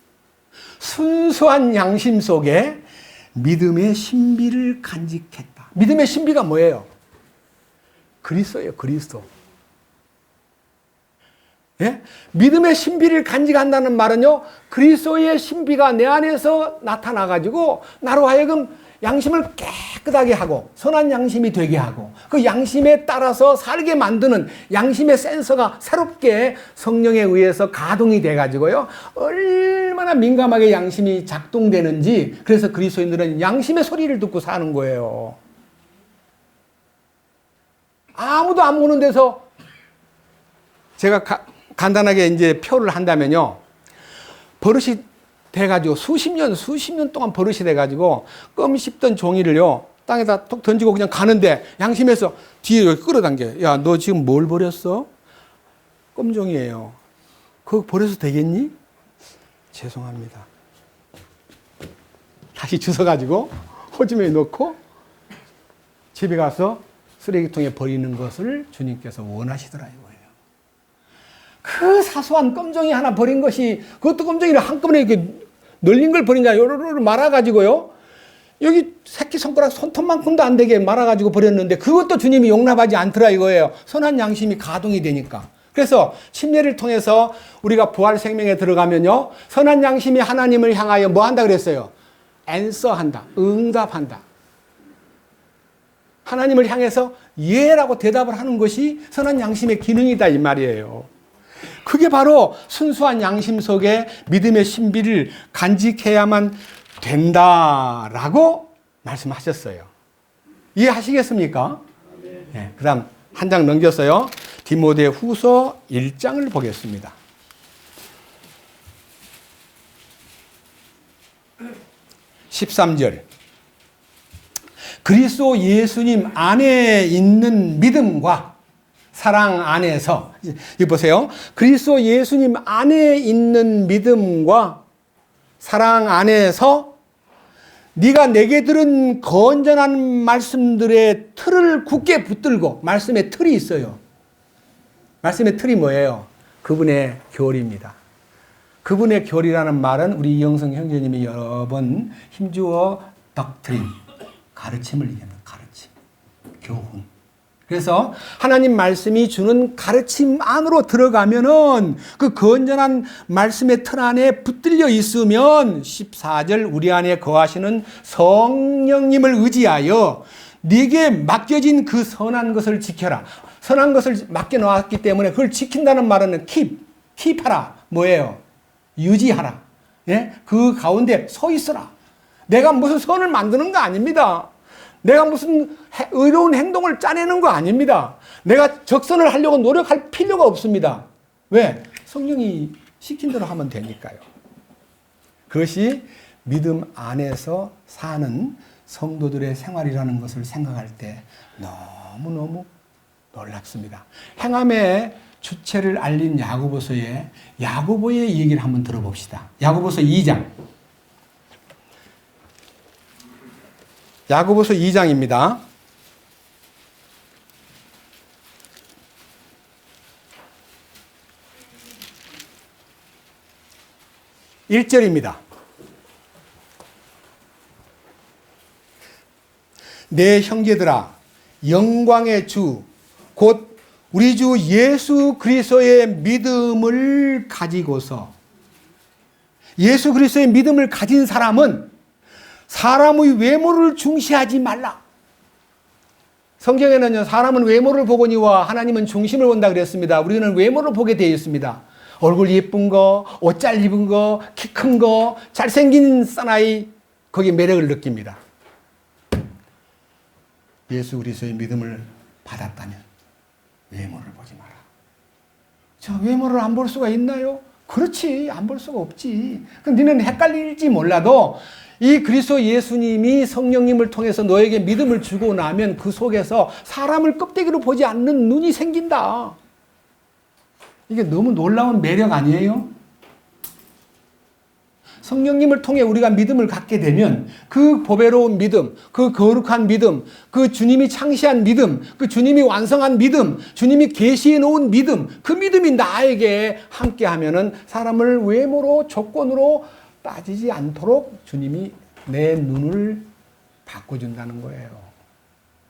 순수한 양심 속에 믿음의 신비를 간직했다. 믿음의 신비가 뭐예요? 그리스도예요, 그리스도. 예? 믿음의 신비를 간직한다는 말은요, 그리스도의 신비가 내 안에서 나타나가지고 나로 하여금 양심을 깨끗하게 하고 선한 양심이 되게 하고 그 양심에 따라서 살게 만드는 양심의 센서가 새롭게 성령에 의해서 가동이 돼가지고요. 얼마나 민감하게 양심이 작동되는지 그래서 그리스도인들은 양심의 소리를 듣고 사는 거예요. 아무도 안 보는 데서 제가 간단하게 이제 표를 한다면요. 버릇이 돼가지고 수십 년 동안 버릇이 돼가지고 껌 씹던 종이를요 땅에다 톡 던지고 그냥 가는데 양심에서 뒤에 이렇게 끌어당겨. 야, 너 지금 뭘 버렸어? 껌종이에요. 그거 버려서 되겠니? 죄송합니다. 다시 주워가지고 호주머니에 넣고 집에 가서 쓰레기통에 버리는 것을 주님께서 원하시더라 이거예요. 그 사소한 껌종이 하나 버린 것이, 그것도 껌종이를 한꺼번에 이렇게 널린 걸 버리냐, 요로로 말아가지고요. 여기 새끼손가락 손톱만큼도 안 되게 말아가지고 버렸는데 그것도 주님이 용납하지 않더라 이거예요. 선한 양심이 가동이 되니까. 그래서 침례를 통해서 우리가 부활 생명에 들어가면요. 선한 양심이 하나님을 향하여 뭐 한다 그랬어요? answer한다. 응답한다. 하나님을 향해서 예라고 대답을 하는 것이 선한 양심의 기능이다 이 말이에요. 그게 바로 순수한 양심 속에 믿음의 신비를 간직해야만 된다라고 말씀하셨어요. 이해하시겠습니까? 네, 그 다음 한 장 넘겼어요. 디모데 후서 1장을 보겠습니다. 13절. 그리스도 예수님 안에 있는 믿음과 사랑 안에서, 여기 보세요. 그리스도 예수님 안에 있는 믿음과 사랑 안에서 네가 내게 들은 건전한 말씀들의 틀을 굳게 붙들고, 말씀의 틀이 있어요. 말씀의 틀이 뭐예요? 그분의 교리입니다. 그분의 교리라는 말은 우리 이영성 형제님이 여러 번 힘주어 덕트린, 가르침을 얘기합니다. 가르침, 교훈. 그래서 하나님 말씀이 주는 가르침 안으로 들어가면은 그 건전한 말씀의 틀 안에 붙들려 있으면 14절 우리 안에 거하시는 성령님을 의지하여 네게 맡겨진 그 선한 것을 지켜라. 선한 것을 맡겨놓았기 때문에 그걸 지킨다는 말은 킵하라. 뭐예요? 유지하라. 예? 그 가운데 서 있어라. 내가 무슨 선을 만드는 거 아닙니다. 내가 무슨 의로운 행동을 짜내는 거 아닙니다. 내가 적선을 하려고 노력할 필요가 없습니다. 왜? 성령이 시킨 대로 하면 되니까요. 그것이 믿음 안에서 사는 성도들의 생활이라는 것을 생각할 때 너무너무 놀랍습니다. 행함의 주체를 알린 야고보서의 얘기를 한번 들어봅시다. 야고보서 2장. 야고보서 2장입니다. 1절입니다. 내 형제들아, 영광의 주, 곧 우리 주 예수 그리스도의 믿음을 가지고서, 예수 그리스도의 믿음을 가진 사람은 사람의 외모를 중시하지 말라. 성경에는요, 사람은 외모를 보거니와 하나님은 중심을 본다 그랬습니다. 우리는 외모를 보게 되어 있습니다. 얼굴 예쁜 거, 옷 잘 입은 거, 키 큰 거, 잘생긴 사나이, 거기에 매력을 느낍니다. 예수 그리스도의 믿음을 받았다면 외모를 보지 마라. 저 외모를 안 볼 수가 있나요? 그렇지, 안 볼 수가 없지. 그럼 너는 헷갈릴지 몰라도 이 그리스도 예수님이 성령님을 통해서 너에게 믿음을 주고 나면 그 속에서 사람을 껍데기로 보지 않는 눈이 생긴다. 이게 너무 놀라운 매력 아니에요? 성령님을 통해 우리가 믿음을 갖게 되면 그 보배로운 믿음, 그 거룩한 믿음, 그 주님이 창시한 믿음, 그 주님이 완성한 믿음, 주님이 계시해 놓은 믿음, 그 믿음이 나에게 함께 하면은 사람을 외모로, 조건으로 빠지지 않도록 주님이 내 눈을 바꿔준다는 거예요.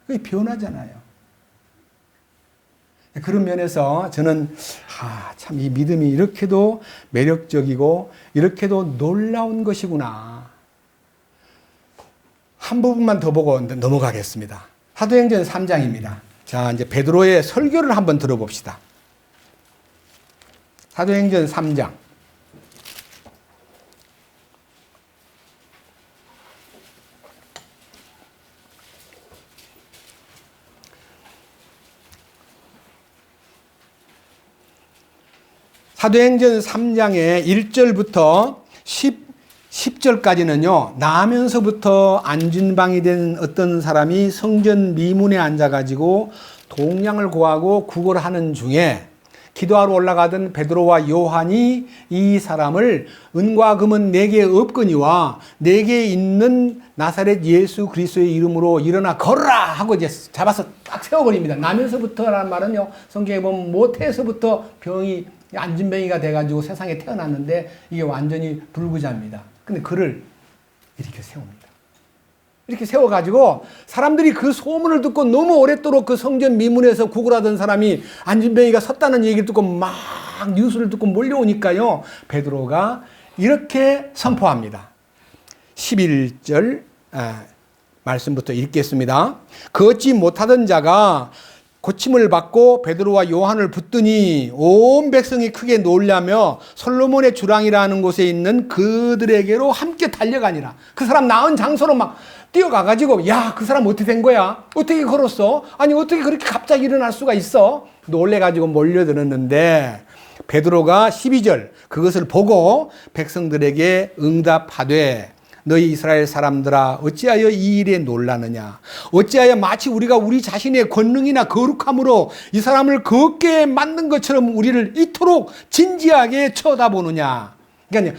그게 변하잖아요. 그런 면에서 저는 참 이 믿음이 이렇게도 매력적이고 이렇게도 놀라운 것이구나. 한 부분만 더 보고 넘어가겠습니다. 사도행전 3장입니다. 자, 이제 베드로의 설교를 한번 들어봅시다. 사도행전 3장. 사도행전 3장의 1절부터 10절까지는요, 나면서부터 안진방이 된 어떤 사람이 성전 미문에 앉아가지고 동량을 구하고 구걸을 하는 중에 기도하러 올라가던 베드로와 요한이 이 사람을 은과 금은 내게 없거니와 내게 있는 나사렛 예수 그리스도의 이름으로 일어나 걸어라 하고 이제 잡아서 딱 세워버립니다. 나면서부터라는 말은요, 성경에 보면 모태에서부터 병이 안진뱅이가 돼가지고 세상에 태어났는데 이게 완전히 불구자입니다. 근데 그를 이렇게 세웁니다. 이렇게 세워가지고 사람들이 그 소문을 듣고 너무 오랫도록 그 성전 미문에서 구걸하던 사람이 안진뱅이가 섰다는 얘기를 듣고 막 뉴스를 듣고 몰려오니까요, 베드로가 이렇게 선포합니다. 11절 말씀부터 읽겠습니다. 걷지 못하던 자가 고침을 받고 베드로와 요한을 붙드니 온 백성이 크게 놀라며 솔로몬의 주랑이라는 곳에 있는 그들에게로 함께 달려가니라. 그 사람 나은 장소로 막 뛰어가가지고, 야, 그 사람 어떻게 된 거야? 어떻게 걸었어? 아니, 어떻게 그렇게 갑자기 일어날 수가 있어? 놀래가지고 몰려들었는데 베드로가 12절 그것을 보고 백성들에게 응답하되 너희 이스라엘 사람들아 어찌하여 이 일에 놀라느냐? 어찌하여 마치 우리가 우리 자신의 권능이나 거룩함으로 이 사람을 걷게 만든 것처럼 우리를 이토록 진지하게 쳐다보느냐? 그러니까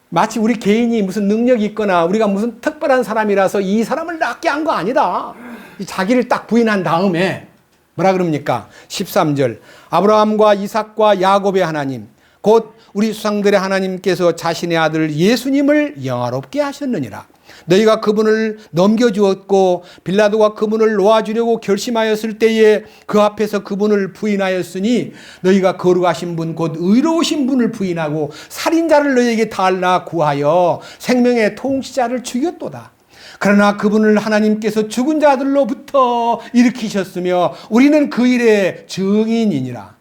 마치 우리 개인이 무슨 능력이 있거나 우리가 무슨 특별한 사람이라서 이 사람을 낫게 한 거 아니다. 자기를 딱 부인한 다음에 뭐라 그럽니까? 13절 아브라함과 이삭과 야곱의 하나님 곧 우리 조상들의 하나님께서 자신의 아들 예수님을 영화롭게 하셨느니라. 너희가 그분을 넘겨주었고 빌라도가 그분을 놓아주려고 결심하였을 때에 그 앞에서 그분을 부인하였으니 너희가 거룩하신 분 곧 의로우신 분을 부인하고 살인자를 너희에게 달라 구하여 생명의 통치자를 죽였도다. 그러나 그분을 하나님께서 죽은 자들로부터 일으키셨으며 우리는 그 일의 증인이니라.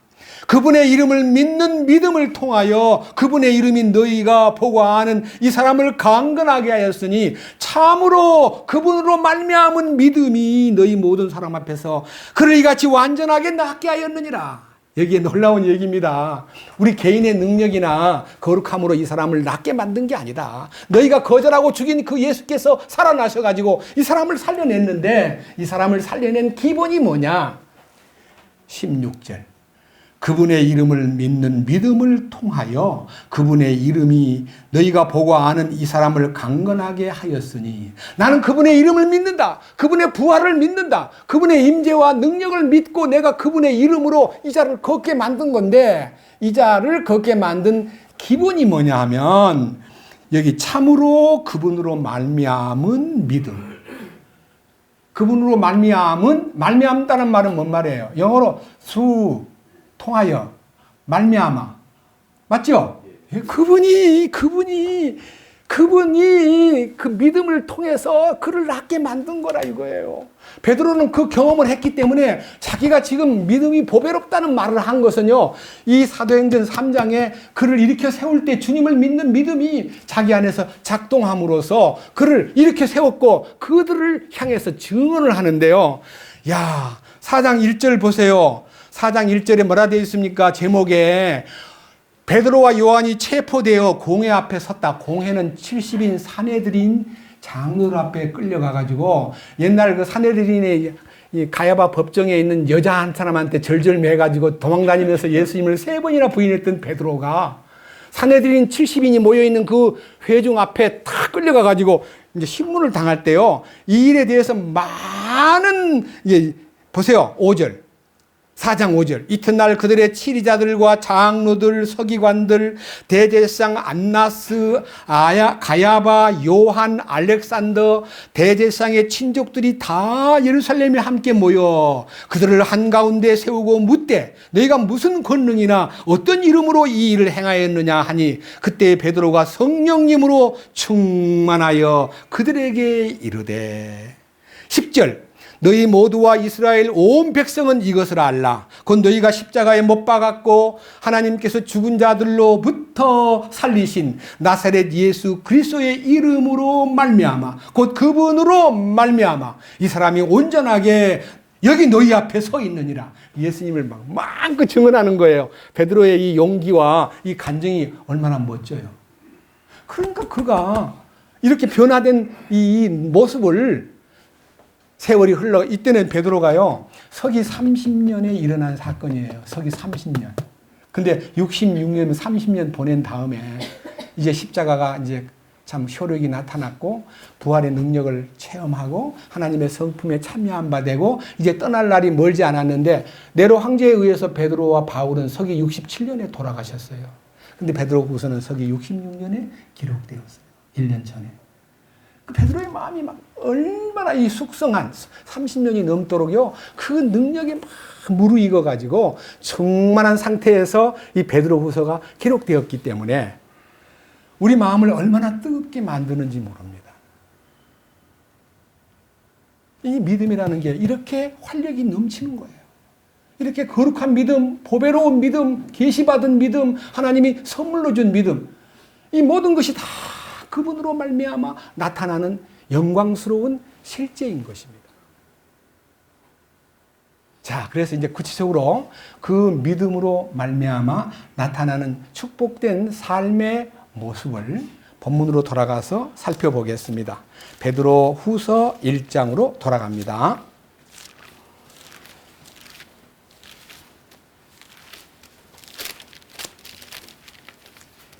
그분의 이름을 믿는 믿음을 통하여 그분의 이름이 너희가 보고 아는 이 사람을 강건하게 하였으니 참으로 그분으로 말미암은 믿음이 너희 모든 사람 앞에서 그를 이같이 완전하게 낫게 하였느니라. 여기에 놀라운 얘기입니다. 우리 개인의 능력이나 거룩함으로 이 사람을 낫게 만든 게 아니다. 너희가 거절하고 죽인 그 예수께서 살아나셔가지고 이 사람을 살려냈는데 이 사람을 살려낸 기본이 뭐냐? 16절 그분의 이름을 믿는 믿음을 통하여 그분의 이름이 너희가 보고 아는 이 사람을 강건하게 하였으니 나는 그분의 이름을 믿는다. 그분의 부활을 믿는다. 그분의 임재와 능력을 믿고 내가 그분의 이름으로 이 자를 걷게 만든 건데 이 자를 걷게 만든 기본이 뭐냐 하면 여기 참으로 그분으로 말미암은 믿음. 그분으로 말미암다는 말은 뭔 말이에요? 영어로 통하여 말미암아 맞죠? 그분이 그 믿음을 통해서 그를 낫게 만든 거라 이거예요. 베드로는 그 경험을 했기 때문에 자기가 지금 믿음이 보배롭다는 말을 한 것은요, 이 사도행전 3장에 그를 일으켜 세울 때 주님을 믿는 믿음이 자기 안에서 작동함으로써 그를 일으켜 세웠고 그들을 향해서 증언을 하는데요. 야, 4장 1절 보세요. 4장 1절에 뭐라 되어 있습니까? 제목에 베드로와 요한이 체포되어 공회 앞에 섰다. 공회는 70인 사내들인 장로들 앞에 끌려가가지고 옛날 그 사내들인의 가야바 법정에 있는 여자 한 사람한테 절절매가지고 도망다니면서 예수님을 3번이나 부인했던 베드로가 사내들인 70인이 모여있는 그 회중 앞에 탁 끌려가가지고 이제 신문을 당할 때요. 이 일에 대해서 많은, 보세요. 5절. 4장 5절 이튿날 그들의 치리자들과 장로들 서기관들 대제사장 안나스 가야바 요한 알렉산더 대제사장의 친족들이 다 예루살렘에 함께 모여 그들을 한가운데 세우고 묻되 너희가 무슨 권능이나 어떤 이름으로 이 일을 행하였느냐 하니 그때 베드로가 성령님으로 충만하여 그들에게 이르되 10절 너희 모두와 이스라엘 온 백성은 이것을 알라. 곧 너희가 십자가에 못 박았고 하나님께서 죽은 자들로부터 살리신 나사렛 예수 그리스도의 이름으로 말미암아 곧 그분으로 말미암아 이 사람이 온전하게 여기 너희 앞에 서 있느니라. 예수님을 막 마음껏 증언하는 거예요. 베드로의 이 용기와 이 간증이 얼마나 멋져요. 그러니까 그가 이렇게 변화된 이 모습을 세월이 흘러 이때는 베드로가요. 서기 30년에 일어난 사건이에요. 서기 30년. 근데 66년 30년 보낸 다음에 이제 십자가가 이제 참 효력이 나타났고 부활의 능력을 체험하고 하나님의 성품에 참여한 바 되고 이제 떠날 날이 멀지 않았는데 네로 황제에 의해서 베드로와 바울은 서기 67년에 돌아가셨어요. 근데 베드로후서는 서기 66년에 기록되었어요. 1년 전에. 그 베드로의 마음이 막 얼마나 이 숙성한 30년이 넘도록요 그 능력이 막 무르익어 가지고 충만한 상태에서 이 베드로후서가 기록되었기 때문에 우리 마음을 얼마나 뜨겁게 만드는지 모릅니다. 이 믿음이라는 게 이렇게 활력이 넘치는 거예요. 이렇게 거룩한 믿음, 보배로운 믿음, 계시받은 믿음, 하나님이 선물로 준 믿음, 이 모든 것이 다 그분으로 말미암아 나타나는 영광스러운 실제인 것입니다. 자, 그래서 이제 구체적으로 그 믿음으로 말미암아 나타나는 축복된 삶의 모습을 본문으로 돌아가서 살펴보겠습니다. 베드로 후서 1장으로 돌아갑니다.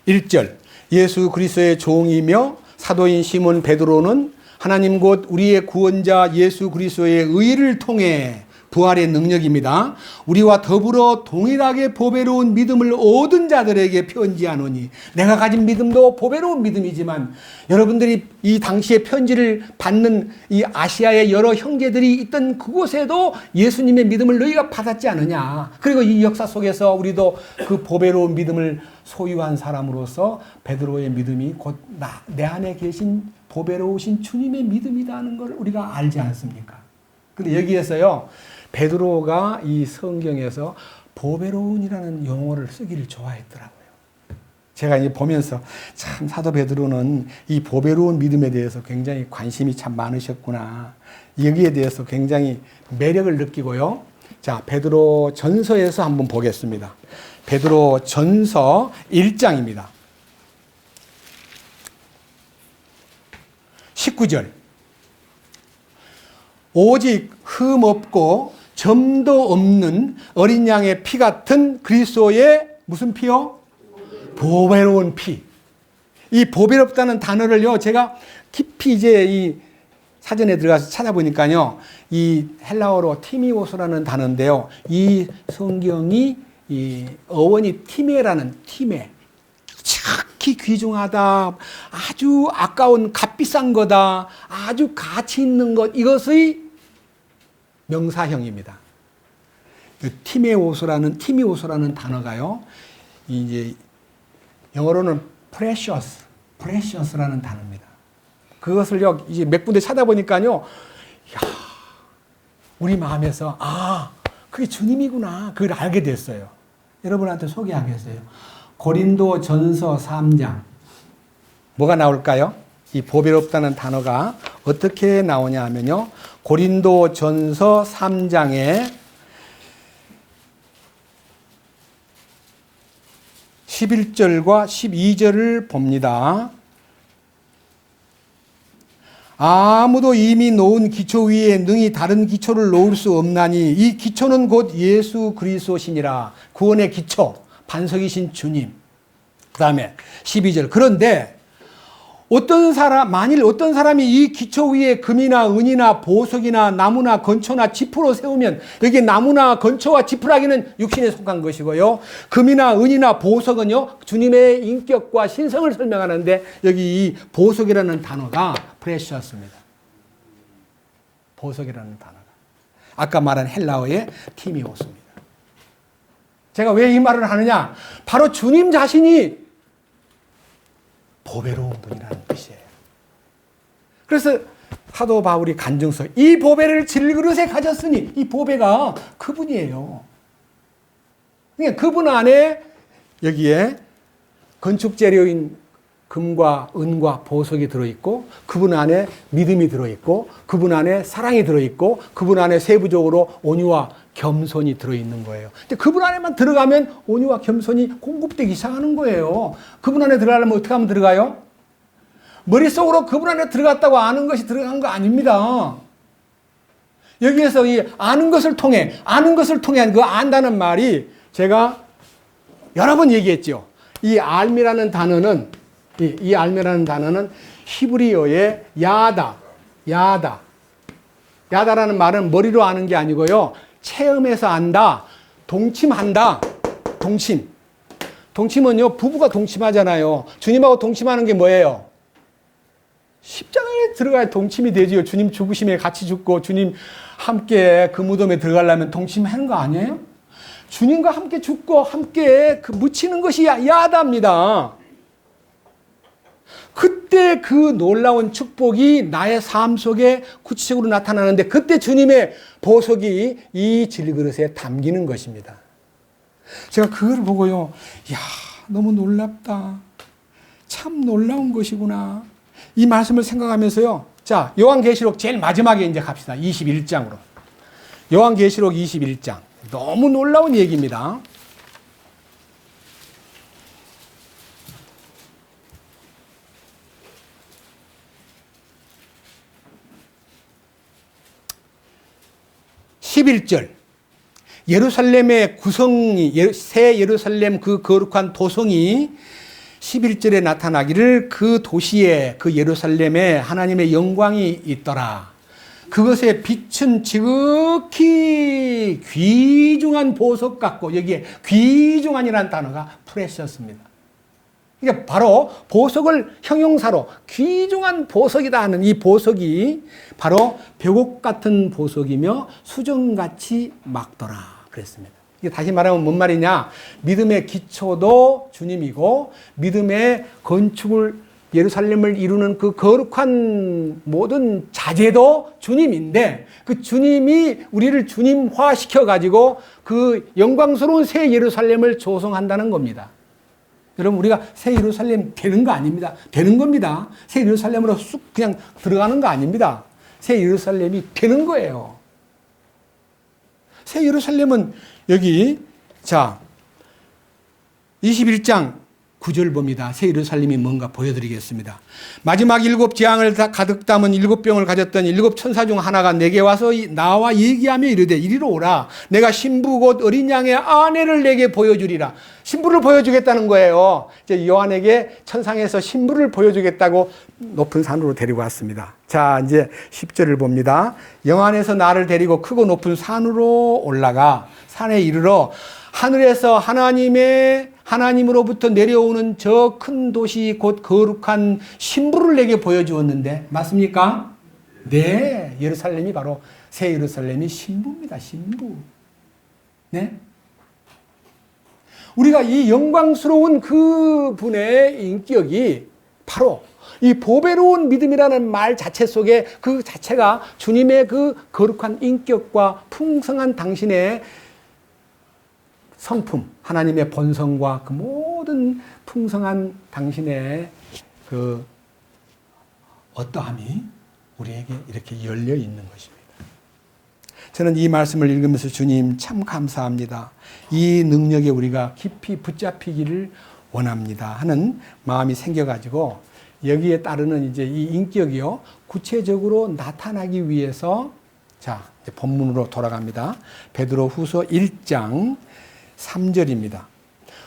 1절 예수 그리스도의 종이며 사도인 시몬 베드로는 하나님 곧 우리의 구원자 예수 그리스도의 의를 통해 부활의 능력입니다. 우리와 더불어 동일하게 보배로운 믿음을 얻은 자들에게 편지하노니 내가 가진 믿음도 보배로운 믿음이지만 여러분들이 이 당시에 편지를 받는 이 아시아의 여러 형제들이 있던 그곳에도 예수님의 믿음을 너희가 받았지 않느냐. 그리고 이 역사 속에서 우리도 그 보배로운 믿음을 소유한 사람으로서 베드로의 믿음이 곧 내 안에 계신 보배로우신 주님의 믿음이라는 걸 우리가 알지 않습니까? 근데 여기에서요 베드로가 이 성경에서 보배로운이라는 용어를 쓰기를 좋아했더라고요. 제가 이제 보면서 참 사도 베드로는 이 보배로운 믿음에 대해서 굉장히 관심이 참 많으셨구나. 여기에 대해서 굉장히 매력을 느끼고요. 자, 베드로 전서에서 한번 보겠습니다. 베드로 전서 1장입니다. 19절. 오직 흠 없고 점도 없는 어린 양의 피 같은 그리스도의 무슨 피요? 보배로운 피. 이 보배롭다는 단어를요, 제가 깊이 이제 이 사전에 들어가서 찾아보니까요, 이 헬라어로 티미오스라는 단어인데요, 이 성경이 이 어원이 티메라는 티메. 특히 귀중하다, 아주 아까운 값비싼 거다, 아주 가치 있는 것, 이것의 명사형입니다. 티미오스라는 단어가요, 이제 영어로는 precious라는 단어입니다. 그것을요, 이제 몇 군데 찾아보니까요, 야, 우리 마음에서, 그게 주님이구나. 그걸 알게 됐어요. 여러분한테 소개하겠어요. 고린도 전서 3장. 뭐가 나올까요? 이 보배롭다는 단어가 어떻게 나오냐 하면요. 고린도 전서 3장에 11절과 12절을 봅니다. 아무도 이미 놓은 기초 위에 능히 다른 기초를 놓을 수 없나니 이 기초는 곧 예수 그리스도시니라. 구원의 기초, 반석이신 주님. 그 다음에 12절. 그런데 만일 어떤 사람이 이 기초 위에 금이나 은이나 보석이나 나무나 건초나 지프로 세우면, 여기 나무나 건초와 지프라기는 육신에 속한 것이고요. 금이나 은이나 보석은요, 주님의 인격과 신성을 설명하는데, 여기 이 보석이라는 단어가 프레셔스입니다. 보석이라는 단어가. 아까 말한 헬라어의 티미오스입니다. 제가 왜 이 말을 하느냐? 바로 주님 자신이 보배로운 분이라는 뜻이에요. 그래서 사도 바울이 간증서, 이 보배를 질그릇에 가졌으니, 이 보배가 그분이에요. 그러니까 그분 안에 여기에 건축재료인 금과 은과 보석이 들어있고, 그분 안에 믿음이 들어있고, 그분 안에 사랑이 들어있고, 그분 안에 세부적으로 온유와 겸손이 들어있는 거예요. 근데 그분 안에만 들어가면 온유와 겸손이 공급되기 시작하는 거예요. 그분 안에 들어가려면 어떻게 하면 들어가요? 머릿속으로 그분 안에 들어갔다고 아는 것이 들어간 거 아닙니다. 여기에서 이 아는 것을 통해 그 안다는 말이 제가 여러 번 얘기했죠. 이 알미라는 단어는 히브리어의 야다라는 말은 머리로 아는 게 아니고요. 체험해서 안다, 동침한다, 동침은요, 부부가 동침하잖아요. 주님하고 동침하는 게 뭐예요? 십자가에 들어가야 동침이 되지요. 주님 죽으심에 같이 죽고 주님 함께 그 무덤에 들어가려면 동침하는 거 아니에요? 주님과 함께 죽고 함께 그 묻히는 것이 야다입니다. 그때 그 놀라운 축복이 나의 삶 속에 구체적으로 나타나는데 그때 주님의 보석이 이 질그릇에 담기는 것입니다. 제가 그걸 보고요. 이야, 너무 놀랍다. 참 놀라운 것이구나. 이 말씀을 생각하면서요. 자, 요한계시록 제일 마지막에 이제 갑시다. 21장으로. 요한계시록 21장. 너무 놀라운 얘기입니다. 예루살렘의 구성이, 새 예루살렘 그 거룩한 도성이 11절에 나타나기를 그 도시에, 그 예루살렘에 하나님의 영광이 있더라. 그것의 빛은 지극히 귀중한 보석 같고, 여기에 귀중한이라는 단어가 프레셔스입니다. 이게 바로 보석을 형용사로 귀중한 보석이다 하는 이 보석이 바로 벽옥 같은 보석이며 수정같이 막더라 그랬습니다. 이게 다시 말하면 뭔 말이냐? 믿음의 기초도 주님이고 믿음의 건축을 예루살렘을 이루는 그 거룩한 모든 자재도 주님인데 그 주님이 우리를 주님화 시켜가지고 그 영광스러운 새 예루살렘을 조성한다는 겁니다. 여러분, 우리가 새 예루살렘 되는 거 아닙니다. 되는 겁니다. 새 예루살렘으로 쑥 그냥 들어가는 거 아닙니다. 새 예루살렘이 되는 거예요. 새 예루살렘은 여기, 자, 21장 9절 봅니다. 새 예루살렘이 뭔가 보여드리겠습니다. 마지막 7 재앙을 다 가득 담은 7 병을 가졌던 7 천사 중 하나가 내게 와서 나와 얘기하며 이르되 이리로 오라. 내가 신부 곧 어린 양의 아내를 내게 보여주리라. 신부를 보여주겠다는 거예요. 이제 요한에게 천상에서 신부를 보여주겠다고 높은 산으로 데리고 왔습니다. 자, 이제 10절을 봅니다. 영안에서 나를 데리고 크고 높은 산으로 올라가 산에 이르러 하늘에서 하나님으로부터 내려오는 저 큰 도시 곧 거룩한 신부를 내게 보여주었는데 맞습니까? 네, 예루살렘이 바로 새 예루살렘이 신부입니다. 신부. 네? 우리가 이 영광스러운 그 분의 인격이 바로 이 보배로운 믿음이라는 말 자체 속에 그 자체가 주님의 그 거룩한 인격과 풍성한 당신의 성품, 하나님의 본성과 그 모든 풍성한 당신의 그 어떠함이 우리에게 이렇게 열려 있는 것입니다. 저는 이 말씀을 읽으면서 주님 참 감사합니다. 이 능력에 우리가 깊이 붙잡히기를 원합니다 하는 마음이 생겨가지고 여기에 따르는 이제 이 인격이요 구체적으로 나타나기 위해서 자 이제 본문으로 돌아갑니다. 베드로 후서 1장 3절입니다.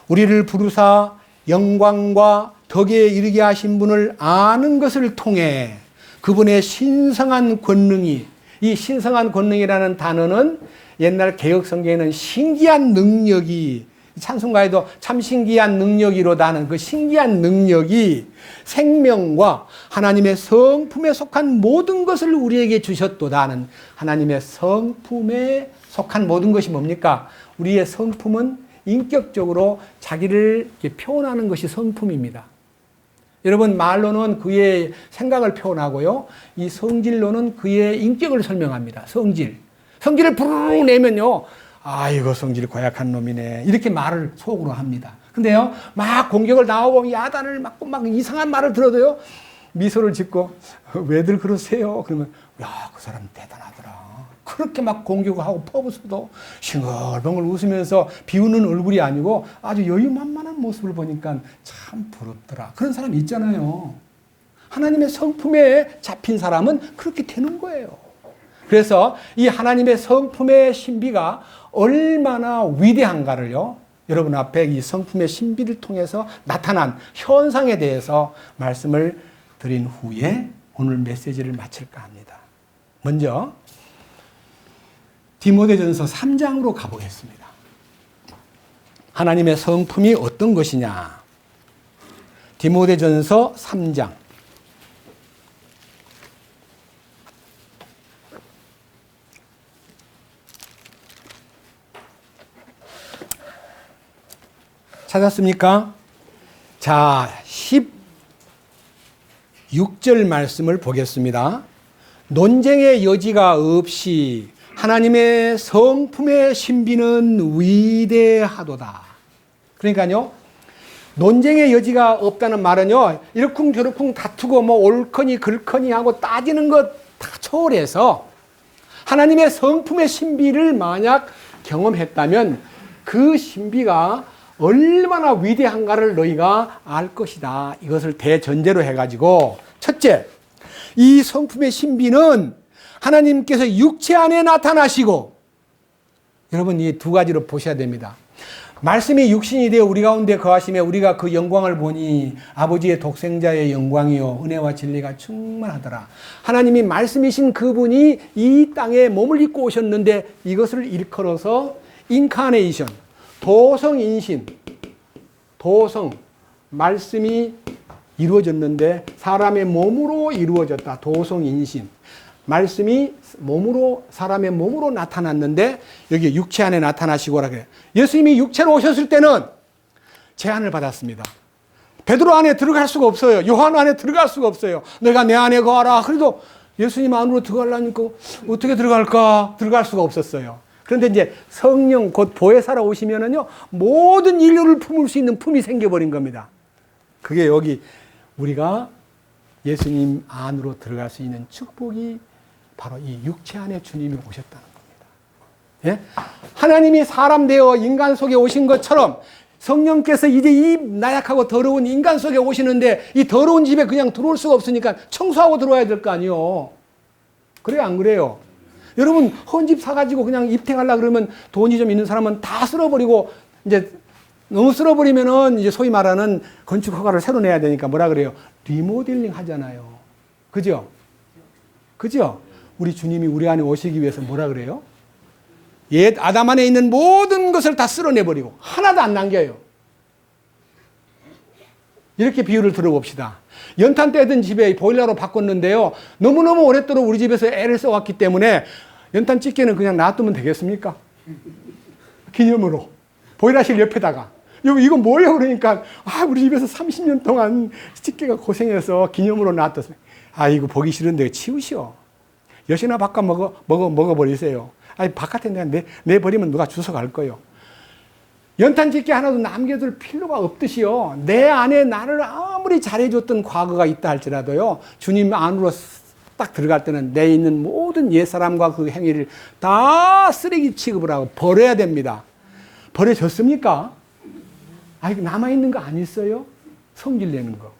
우리를 부르사 영광과 덕에 이르게 하신 분을 아는 것을 통해 그분의 신성한 권능이 이 신성한 권능이라는 단어는 옛날 개혁 성경에는 신기한 능력이 찬송가에도 참 신기한 능력이로다는 그 신기한 능력이 생명과 하나님의 성품에 속한 모든 것을 우리에게 주셨도다는 하나님의 성품에 속한 모든 것이 뭡니까? 우리의 성품은 인격적으로 자기를 이렇게 표현하는 것이 성품입니다. 여러분 말로는 그의 생각을 표현하고요. 이 성질로는 그의 인격을 설명합니다. 성질을 부르르 내면요. 아 이거 성질 고약한 놈이네. 이렇게 말을 속으로 합니다. 근데요. 막 공격을 당하고 야단을 맞고 막 이상한 말을 들어도요. 미소를 짓고 왜들 그러세요? 그러면 야, 그 사람 대단하더라. 그렇게 막 공격을 하고 퍼부어도 싱글벙글 웃으면서 비웃는 얼굴이 아니고 아주 여유만만한 모습을 보니까 참 부럽더라. 그런 사람 있잖아요. 하나님의 성품에 잡힌 사람은 그렇게 되는 거예요. 그래서 이 하나님의 성품의 신비가 얼마나 위대한가를요, 여러분 앞에 이 성품의 신비를 통해서 나타난 현상에 대해서 말씀을 드린 후에 오늘 메시지를 마칠까 합니다. 먼저 디모데전서 3장으로 가보겠습니다. 하나님의 성품이 어떤 것이냐. 디모데전서 3장. 찾았습니까? 자, 16절 말씀을 보겠습니다. 논쟁의 여지가 없이 하나님의 성품의 신비는 위대하도다. 그러니까요, 논쟁의 여지가 없다는 말은요, 이러쿵저러쿵 다투고 뭐 옳거니 그렇거니 하고 따지는 것 다 초월해서 하나님의 성품의 신비를 만약 경험했다면 그 신비가 얼마나 위대한가를 너희가 알 것이다. 이것을 대전제로 해가지고, 첫째, 이 성품의 신비는 하나님께서 육체 안에 나타나시고, 여러분 이 두 가지로 보셔야 됩니다. 말씀이 육신이 되어 우리 가운데 거하시며 우리가 그 영광을 보니 아버지의 독생자의 영광이요 은혜와 진리가 충만하더라. 하나님이 말씀이신 그분이 이 땅에 몸을 입고 오셨는데, 이것을 일컬어서 인카네이션, 도성인신, 도성, 말씀이 이루어졌는데 사람의 몸으로 이루어졌다. 도성인신, 말씀이 몸으로, 사람의 몸으로 나타났는데 여기 육체 안에 나타나시고라 그래요. 예수님이 육체로 오셨을 때는 제한을 받았습니다. 베드로 안에 들어갈 수가 없어요. 요한 안에 들어갈 수가 없어요. 내가 내 안에 거하라. 그래도 예수님 안으로 들어가려니까 어떻게 들어갈까? 들어갈 수가 없었어요. 그런데 이제 성령 곧 보혜사라 오시면은요, 모든 인류를 품을 수 있는 품이 생겨버린 겁니다. 그게 여기 우리가 예수님 안으로 들어갈 수 있는 축복이 바로 이 육체 안에 주님이 오셨다는 겁니다. 예? 하나님이 사람 되어 인간 속에 오신 것처럼 성령께서 이제 이 나약하고 더러운 인간 속에 오시는데, 이 더러운 집에 그냥 들어올 수가 없으니까 청소하고 들어와야 될 거 아니에요. 그래요, 안 그래요? 여러분, 헌집 사가지고 그냥 입택하려고 그러면 돈이 좀 있는 사람은 다 쓸어버리고, 이제 너무 쓸어버리면은 이제 소위 말하는 건축 허가를 새로 내야 되니까 뭐라 그래요? 리모델링 하잖아요. 그죠? 그죠? 우리 주님이 우리 안에 오시기 위해서 뭐라 그래요? 옛 아담 안에 있는 모든 것을 다 쓸어내버리고 하나도 안 남겨요. 이렇게 비유를 들어봅시다. 연탄 떼던 집에 보일러로 바꿨는데요, 너무너무 오랫도록 우리 집에서 애를 써왔기 때문에 연탄 집게는 그냥 놔두면 되겠습니까? 기념으로 보일러실 옆에다가 이거 뭐예요? 그러니까 우리 집에서 30년 동안 집게가 고생해서 기념으로 놔뒀어요. 이거 보기 싫은데 치우시오. 여시나 바꿔 먹어버리세요. 바깥에 내버리면 누가 주워갈 거예요. 연탄 집게 하나도 남겨둘 필요가 없듯이요, 내 안에 나를 아무리 잘해줬던 과거가 있다 할지라도요, 주님 안으로 딱 들어갈 때는 내 있는 모든 옛사람과 그 행위를 다 쓰레기 취급을 하고 버려야 됩니다. 버려졌습니까? 남아있는 거 안 있어요? 성질 내는 거,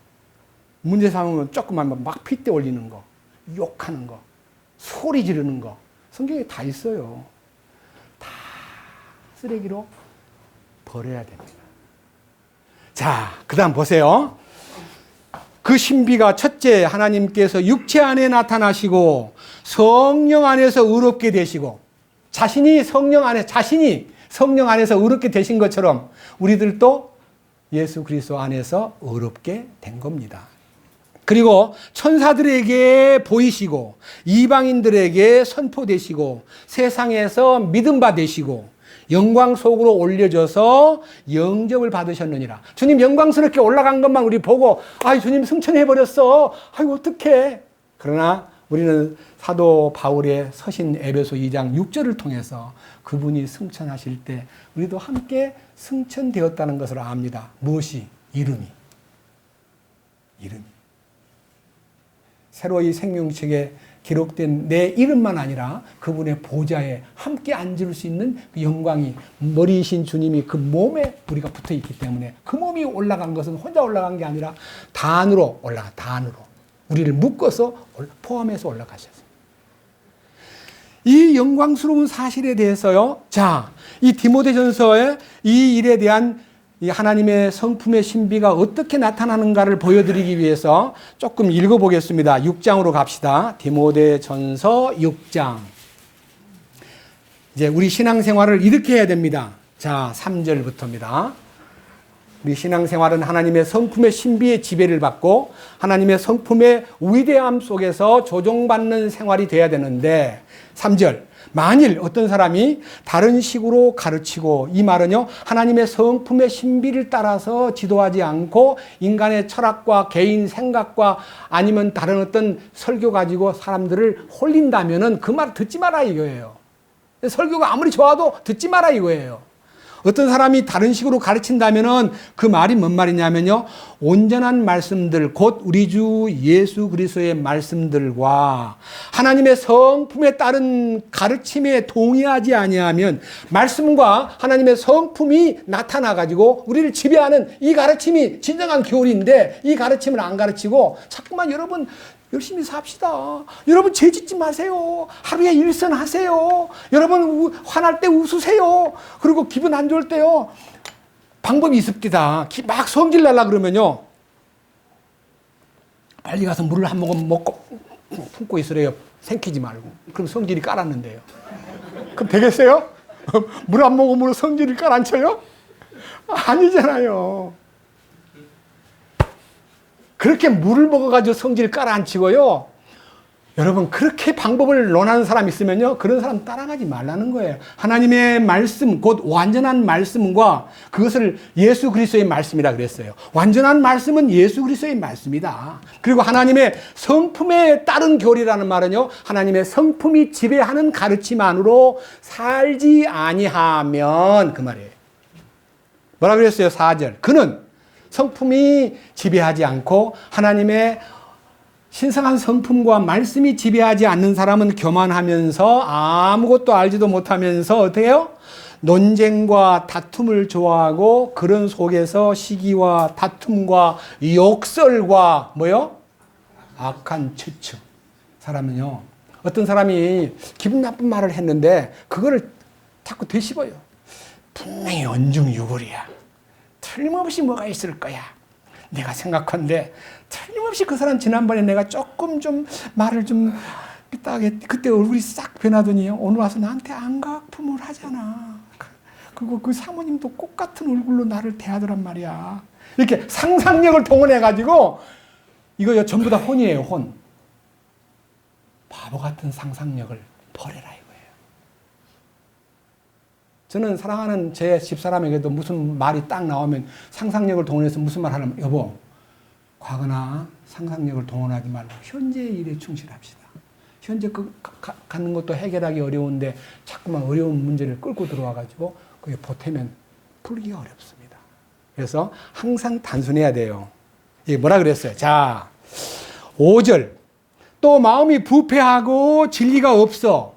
문제 삼으면 조금만 막 핏대 올리는 거, 욕하는 거, 소리 지르는 거, 성경에 다 있어요. 다 쓰레기로 버려야 됩니다. 자, 그 다음 보세요. 그 신비가 첫째, 하나님께서 육체 안에 나타나시고 성령 안에서 의롭게 되시고, 자신이 성령 안에서 의롭게 되신 것처럼 우리들도 예수 그리스도 안에서 의롭게 된 겁니다. 그리고 천사들에게 보이시고 이방인들에게 선포되시고 세상에서 믿음 받으시고 영광 속으로 올려져서 영접을 받으셨느니라. 주님 영광스럽게 올라간 것만 우리 보고 주님 승천해버렸어. 어떡해. 그러나 우리는 사도 바울의 서신 에베소 2장 6절을 통해서 그분이 승천하실 때 우리도 함께 승천되었다는 것을 압니다. 무엇이? 이름이. 새로 이 생명책에 기록된 내 이름만 아니라 그분의 보좌에 함께 앉을 수 있는 그 영광이, 머리이신 주님이 그 몸에 우리가 붙어 있기 때문에 그 몸이 올라간 것은 혼자 올라간 게 아니라 단으로 올라가, 단으로. 우리를 묶어서 포함해서 올라가셨어요. 이 영광스러운 사실에 대해서요. 자, 이 디모데전서의 이 일에 대한 이 하나님의 성품의 신비가 어떻게 나타나는가를 보여드리기 위해서 조금 읽어보겠습니다. 6장으로 갑시다. 디모데전서 6장. 이제 우리 신앙생활을 이렇게 해야 됩니다. 자, 3절부터입니다. 우리 신앙생활은 하나님의 성품의 신비의 지배를 받고 하나님의 성품의 위대함 속에서 조종받는 생활이 돼야 되는데 3절, 만일 어떤 사람이 다른 식으로 가르치고, 이 말은요 하나님의 성품의 신비를 따라서 지도하지 않고 인간의 철학과 개인 생각과 아니면 다른 어떤 설교 가지고 사람들을 홀린다면은 그 말 듣지 마라 이거예요. 설교가 아무리 좋아도 듣지 마라 이거예요. 어떤 사람이 다른 식으로 가르친다면은 그 말이 뭔 말이냐면요, 온전한 말씀들, 곧 우리 주 예수 그리스도의 말씀들과 하나님의 성품에 따른 가르침에 동의하지 아니하면 말씀과 하나님의 성품이 나타나 가지고 우리를 지배하는 이 가르침이 진정한 교리인데, 이 가르침을 안 가르치고 자꾸만 여러분 열심히 삽시다. 여러분 죄 짓지 마세요. 하루에 일선하세요. 여러분 화날 때 웃으세요. 그리고 기분 안 좋을 때요, 방법이 있습니다. 막 성질 내려 그러면요, 빨리 가서 물을 한 모금 먹고 품고 있으래요. 생기지 말고. 그럼 성질이 깔았는데요. 그럼 되겠어요? 물 한 모금으로 성질을 깔아앉혀요? 아니잖아요. 그렇게 물을 먹어가지고 성질을 깔아앉히고요. 여러분, 그렇게 방법을 논하는 사람 있으면요, 그런 사람 따라가지 말라는 거예요. 하나님의 말씀, 곧 완전한 말씀과 그것을 예수 그리스도의 말씀이라 그랬어요. 완전한 말씀은 예수 그리스도의 말씀이다. 그리고 하나님의 성품에 따른 교리라는 말은요, 하나님의 성품이 지배하는 가르침 안으로 살지 아니하면, 그 말이에요. 뭐라 그랬어요? 4절. 그는 성품이 지배하지 않고 하나님의 신성한 성품과 말씀이 지배하지 않는 사람은 교만하면서 아무것도 알지도 못하면서 어떻게 해요? 논쟁과 다툼을 좋아하고 그런 속에서 시기와 다툼과 욕설과 뭐요? 악한 추측. 사람은요, 어떤 사람이 기분 나쁜 말을 했는데 그거를 자꾸 되씹어요. 분명히 언중유골이야. 틀림없이 뭐가 있을 거야. 내가 생각한데 틀림없이 그 사람 지난번에 내가 조금 좀 말을 좀 그때 얼굴이 싹 변하더니 오늘 와서 나한테 안각품을 하잖아. 그리고 그 사모님도 꽃 같은 얼굴로 나를 대하더란 말이야. 이렇게 상상력을 동원해가지고 이거 전부 다 혼이에요, 혼. 바보 같은 상상력을 버려라 이거예요. 저는 사랑하는 제 집사람에게도 무슨 말이 딱 나오면 상상력을 동원해서 무슨 말 하려면, 여보, 과거나 상상력을 동원하지 말고 현재의 일에 충실합시다. 현재 갖는 것도 해결하기 어려운데 자꾸만 어려운 문제를 끌고 들어와가지고 그게 보태면 풀기가 어렵습니다. 그래서 항상 단순해야 돼요. 이게 뭐라 그랬어요? 자, 5절. 또 마음이 부패하고 진리가 없어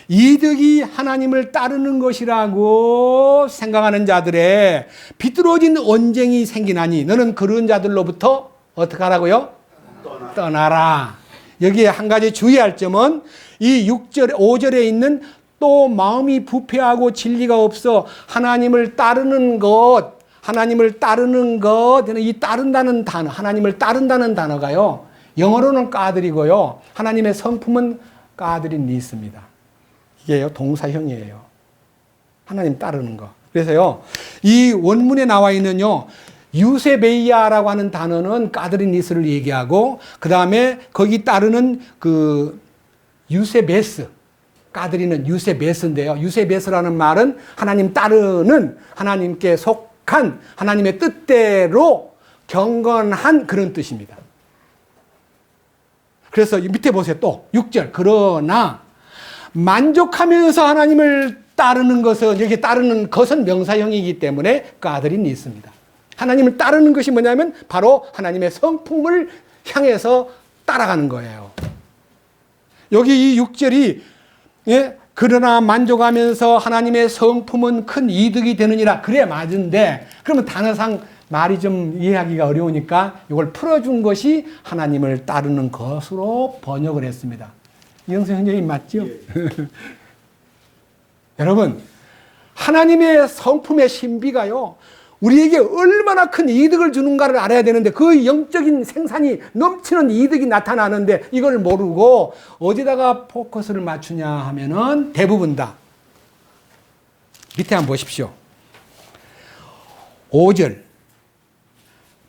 이득이 하나님을 따르는 것이라고 생각하는 자들의 비뚤어진 언쟁이 생기나니 너는 그런 자들로부터 어떻게 하라고요? 떠나라. 여기에 한 가지 주의할 점은 이 6절, 5절에 있는 또 마음이 부패하고 진리가 없어 하나님을 따르는 것, 이 따른다는 단어, 하나님을 따른다는 단어가요, 영어로는 까들이고요, 하나님의 성품은 까들이 있습니다. 이게요, 동사형이에요. 하나님 따르는 거. 그래서요, 이 원문에 나와 있는요, 유세베이아라고 하는 단어는 까드리니스를 얘기하고, 그 다음에 거기 따르는 그 유세베스, 까드리는 유세베스인데요. 유세베스라는 말은 하나님 따르는, 하나님께 속한, 하나님의 뜻대로 경건한 그런 뜻입니다. 그래서 밑에 보세요. 또 6절. 그러나 만족하면서 하나님을 따르는 것은, 여기 따르는 것은 명사형이기 때문에 까들이 있습니다. 하나님을 따르는 것이 뭐냐면 바로 하나님의 성품을 향해서 따라가는 거예요. 여기 이 6절이, 예? 그러나 만족하면서 하나님의 성품은 큰 이득이 되느니라. 그래 맞은데, 그러면 단어상 말이 좀 이해하기가 어려우니까 이걸 풀어준 것이 하나님을 따르는 것으로 번역을 했습니다. 이영선 형제님 맞죠? 예. 여러분, 하나님의 성품의 신비가요, 우리에게 얼마나 큰 이득을 주는가를 알아야 되는데 그 영적인 생산이 넘치는 이득이 나타나는데 이걸 모르고 어디다가 포커스를 맞추냐 하면은 대부분 다 밑에 한번 보십시오. 5절.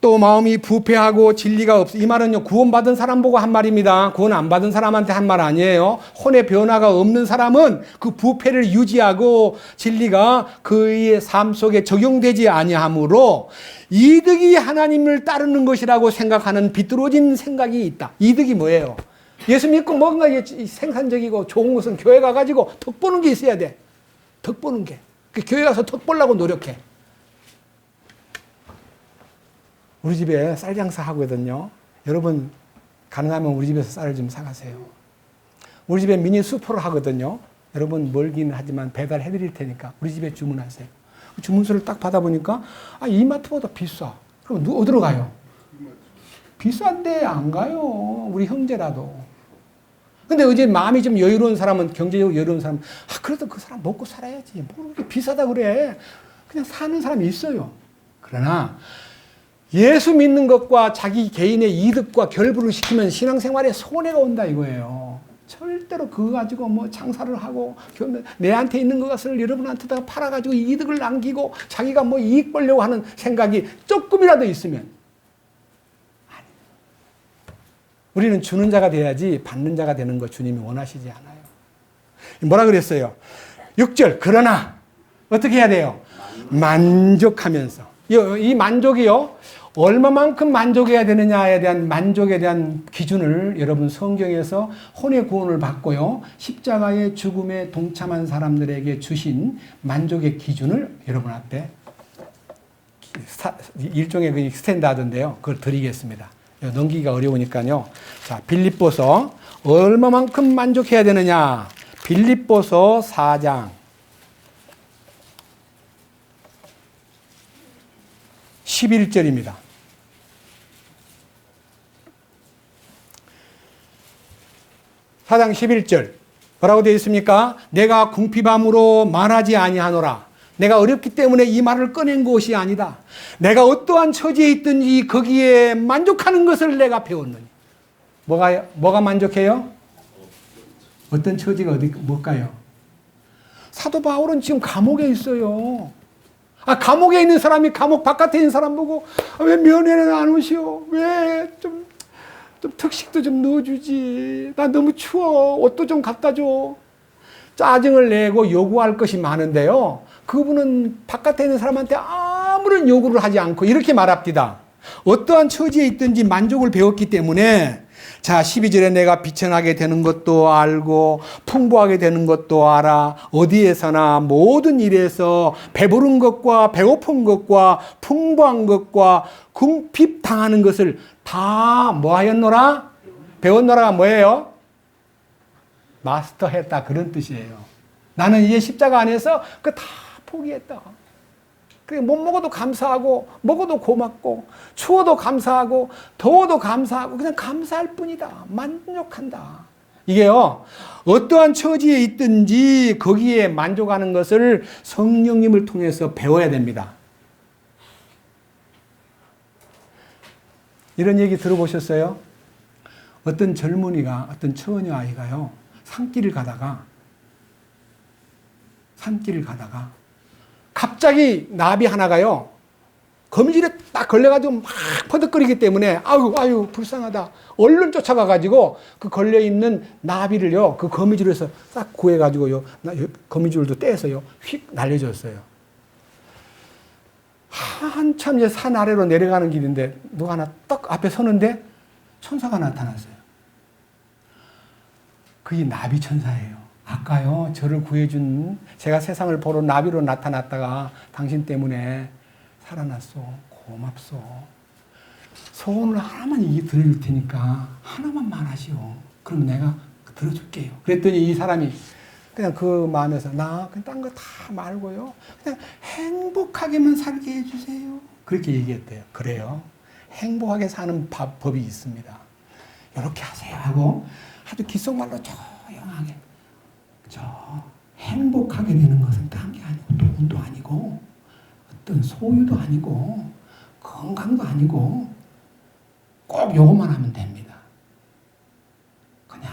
또 마음이 부패하고 진리가 없어. 이 말은요, 구원받은 사람 보고 한 말입니다. 구원 안 받은 사람한테 한 말 아니에요. 혼의 변화가 없는 사람은 그 부패를 유지하고 진리가 그의 삶 속에 적용되지 아니하므로 이득이 하나님을 따르는 것이라고 생각하는 비뚤어진 생각이 있다. 이득이 뭐예요? 예수 믿고 뭔가 생산적이고 좋은 것은 교회 가가지고 덕 보는 게 있어야 돼. 덕 보는 게. 교회 가서 덕 보려고 노력해. 우리 집에 쌀 장사 하거든요. 여러분 가능하면 우리 집에서 쌀을 좀 사가세요. 우리 집에 미니 슈퍼를 하거든요. 여러분 멀긴 하지만 배달해 드릴 테니까 우리 집에 주문하세요. 주문서를 딱 받아보니까 이마트보다 비싸. 그럼 어디로 가요? 비싼데 안 가요. 우리 형제라도. 근데 어제 마음이 좀 여유로운 사람은, 경제적으로 여유로운 사람은 그래도 그 사람 먹고 살아야지. 뭐 그렇게 비싸다 그래. 그냥 사는 사람이 있어요. 그러나 예수 믿는 것과 자기 개인의 이득과 결부를 시키면 신앙생활에 손해가 온다 이거예요. 절대로 그거 가지고 뭐 장사를 하고 내한테 있는 것을 여러분한테다가 팔아가지고 이득을 남기고 자기가 뭐 이익 벌려고 하는 생각이 조금이라도 있으면 아니. 우리는 주는 자가 돼야지 받는 자가 되는 거 주님이 원하시지 않아요. 뭐라 그랬어요? 6절. 그러나 어떻게 해야 돼요? 만족하면서. 이 만족이요, 얼마만큼 만족해야 되느냐에 대한 만족에 대한 기준을 여러분 성경에서 혼의 구원을 받고요, 십자가의 죽음에 동참한 사람들에게 주신 만족의 기준을 여러분 앞에 일종의 그 스탠다드인데요, 그걸 드리겠습니다. 넘기기가 어려우니까요. 자, 빌립보서 얼마만큼 만족해야 되느냐? 빌립보서 4장 11절입니다. 사장 11절 뭐라고 되어 있습니까? 내가 궁핍함으로 말하지 아니하노라. 내가 어렵기 때문에 이 말을 꺼낸 것이 아니다. 내가 어떠한 처지에 있든지 거기에 만족하는 것을 내가 배웠느니. 뭐가 만족해요? 어떤 처지가 뭘까요? 사도 바울은 지금 감옥에 있어요. 감옥에 있는 사람이 감옥 바깥에 있는 사람 보고 왜 면회는 안 오시오? 왜 좀 특식도 좀 넣어주지? 나 너무 추워. 옷도 좀 갖다 줘. 짜증을 내고 요구할 것이 많은데요, 그분은 바깥에 있는 사람한테 아무런 요구를 하지 않고 이렇게 말합니다. 어떠한 처지에 있든지 만족을 배웠기 때문에, 자, 12절에 내가 비천하게 되는 것도 알고 풍부하게 되는 것도 알아. 어디에서나 모든 일에서 배부른 것과 배고픈 것과 풍부한 것과 궁핍당하는 것을 다 뭐하였노라? 배웠노라가 뭐예요? 마스터했다, 그런 뜻이에요. 나는 이제 십자가 안에서 그거 다 포기했다. 못 먹어도 감사하고, 먹어도 고맙고, 추워도 감사하고, 더워도 감사하고, 그냥 감사할 뿐이다. 만족한다. 이게요, 어떠한 처지에 있든지 거기에 만족하는 것을 성령님을 통해서 배워야 됩니다. 이런 얘기 들어보셨어요? 어떤 젊은이가, 어떤 처녀 아이가요, 산길을 가다가 갑자기 나비 하나가요, 거미줄에 딱 걸려가지고 막 퍼득거리기 때문에 아유 불쌍하다. 얼른 쫓아가가지고 그 걸려있는 나비를요, 그 거미줄에서 싹 구해가지고요, 거미줄도 떼서요, 휙 날려줬어요. 한참 이제 산 아래로 내려가는 길인데 누가 하나 딱 앞에 서는데 천사가 나타났어요. 그게 나비 천사예요. 아까요, 저를 구해준, 제가 세상을 보러 나비로 나타났다가 당신 때문에 살아났어. 고맙소. 소원을 하나만 들어줄 테니까 하나만 말하시오. 그럼 내가 들어줄게요. 그랬더니 이 사람이 그냥 그 마음에서 나 그냥 딴 거 다 말고요, 그냥 행복하게만 살게 해주세요. 그렇게 얘기했대요. 그래요. 행복하게 사는 법이 있습니다. 이렇게 하세요 하고 아주 귓속말로 조용하게 행복하게 되는 것은 딴 게 아니고 돈도 아니고 어떤 소유도 아니고 건강도 아니고 꼭 요것만 하면 됩니다. 그냥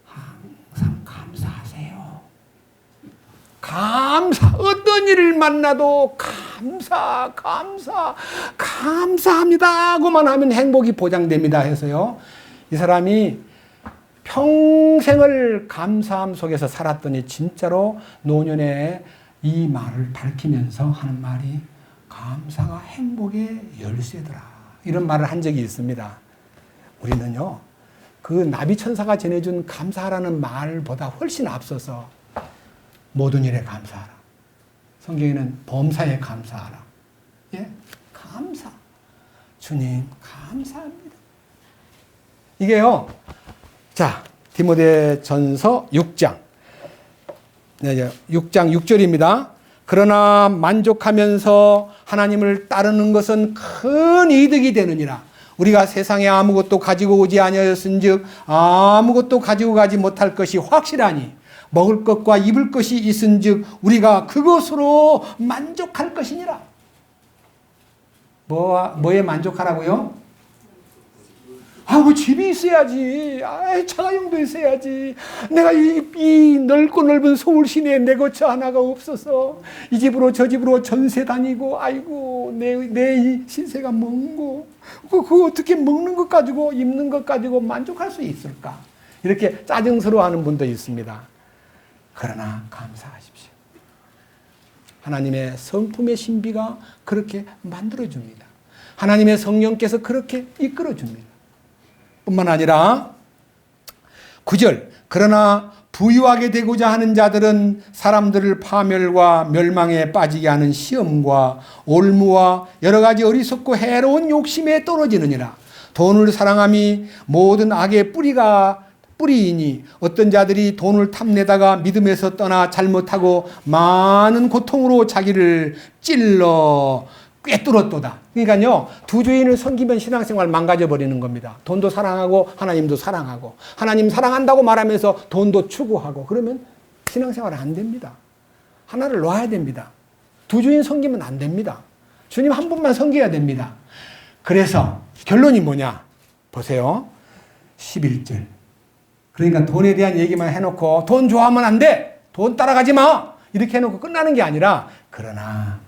항상 감사하세요. 어떤 일을 만나도 감사합니다 하고만 하면 행복이 보장됩니다 해서요. 이 사람이 평생을 감사함 속에서 살았더니 진짜로 노년에 이 말을 밝히면서 하는 말이 감사가 행복의 열쇠더라. 이런 말을 한 적이 있습니다. 우리는요, 그 나비천사가 전해준 감사하라는 말보다 훨씬 앞서서 모든 일에 감사하라. 성경에는 범사에 감사하라. 예? 감사. 주님, 감사합니다. 이게요, 자, 디모데전서 6장. 네, 6장 6절입니다. 그러나 만족하면서 하나님을 따르는 것은 큰 이득이 되느니라. 우리가 세상에 아무것도 가지고 오지 아니하였은즉 아무것도 가지고 가지 못할 것이 확실하니 먹을 것과 입을 것이 있은즉 우리가 그것으로 만족할 것이니라. 뭐에 만족하라고요? 집이 있어야지. 자가용도 있어야지. 내가 이 넓고 넓은 서울 시내에 내 거처 하나가 없어서 이 집으로 저 집으로 전세 다니고, 내 이 신세가 먼고, 그거 어떻게 먹는 것 가지고, 입는 것 가지고 만족할 수 있을까? 이렇게 짜증스러워 하는 분도 있습니다. 그러나 감사하십시오. 하나님의 성품의 신비가 그렇게 만들어줍니다. 하나님의 성령께서 그렇게 이끌어줍니다. 뿐만 아니라 9절 그러나 부유하게 되고자 하는 자들은 사람들을 파멸과 멸망에 빠지게 하는 시험과 올무와 여러 가지 어리석고 해로운 욕심에 떨어지느니라. 돈을 사랑함이 모든 악의 뿌리이니 어떤 자들이 돈을 탐내다가 믿음에서 떠나 잘못하고 많은 고통으로 자기를 찔러 꿰뚫었도다. 그러니까요, 두 주인을 섬기면 신앙생활 망가져버리는 겁니다. 돈도 사랑하고 하나님도 사랑하고 하나님 사랑한다고 말하면서 돈도 추구하고 그러면 신앙생활 안 됩니다. 하나를 놔야 됩니다. 두 주인 섬기면 안 됩니다. 주님 한 분만 섬겨야 됩니다. 그래서 결론이 뭐냐? 보세요. 11절. 그러니까 돈에 대한 얘기만 해놓고 돈 좋아하면 안 돼. 돈 따라가지 마. 이렇게 해놓고 끝나는 게 아니라 그러나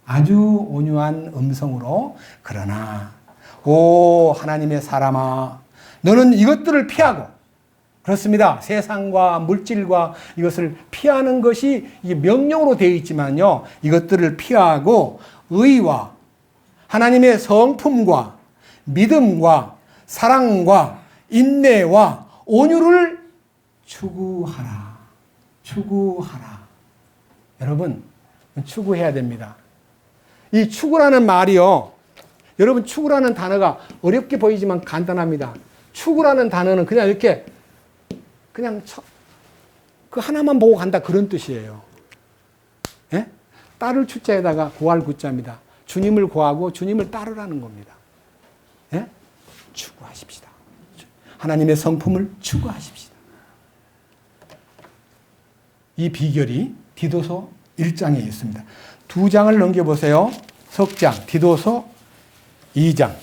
아주 온유한 음성으로 그러나 오 하나님의 사람아 너는 이것들을 피하고 그렇습니다. 세상과 물질과 이것을 피하는 것이 이게 명령으로 되어 있지만요. 이것들을 피하고 의와 하나님의 성품과 믿음과 사랑과 인내와 온유를 추구하라. 여러분 추구해야 됩니다. 이 추구라는 말이요. 여러분 추구라는 단어가 어렵게 보이지만 간단합니다. 추구라는 단어는 그냥 이렇게 그 하나만 보고 간다 그런 뜻이에요. 예? 따를 추자에다가 구할 구자입니다. 주님을 구하고 주님을 따르라는 겁니다. 예? 추구하십시다. 하나님의 성품을 추구하십시다. 이 비결이 디도서 1장에 있습니다. 두 장을 넘겨보세요. 석장, 디도서 2장.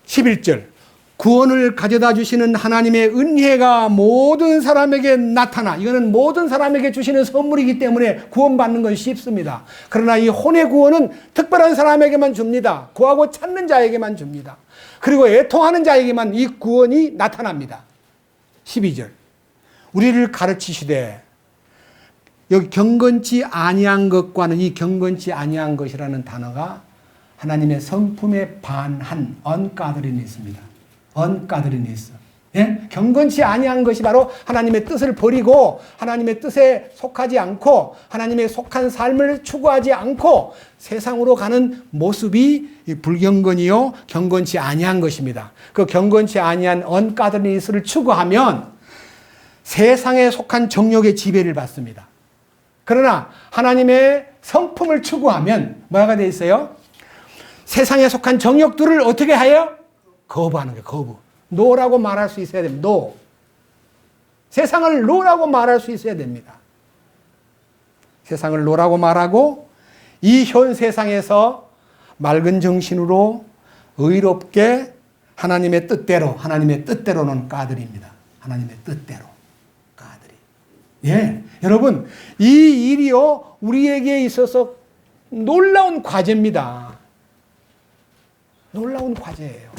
11절. 구원을 가져다 주시는 하나님의 은혜가 모든 사람에게 나타나. 이거는 모든 사람에게 주시는 선물이기 때문에 구원받는 건 쉽습니다. 그러나 이 혼의 구원은 특별한 사람에게만 줍니다. 구하고 찾는 자에게만 줍니다. 그리고 애통하는 자에게만 이 구원이 나타납니다. 12절. 우리를 가르치시되 여기 경건치 아니한 것과는 이 경건치 아니한 것이라는 단어가 하나님의 성품에 반한 언가드리니스입니다. 언가드리니스. 예? 경건치 아니한 것이 바로 하나님의 뜻을 버리고 하나님의 뜻에 속하지 않고 하나님의 속한 삶을 추구하지 않고 세상으로 가는 모습이 불경건이요 경건치 아니한 것입니다. 그 경건치 아니한 언가드리니스를 추구하면 세상에 속한 정욕의 지배를 받습니다. 그러나 하나님의 성품을 추구하면 뭐가 되어 있어요? 세상에 속한 정욕들을 어떻게 하여? 거부하는 거예요. 거부. 노라고 말할 수 있어야 됩니다. 노. 세상을 노라고 말할 수 있어야 됩니다. 세상을 노라고 말하고 이 현 세상에서 맑은 정신으로 의롭게 하나님의 뜻대로는 까들입니다. 하나님의 뜻대로 까들이. 예, 여러분 이 일이요 우리에게 있어서 놀라운 과제입니다. 놀라운 과제예요.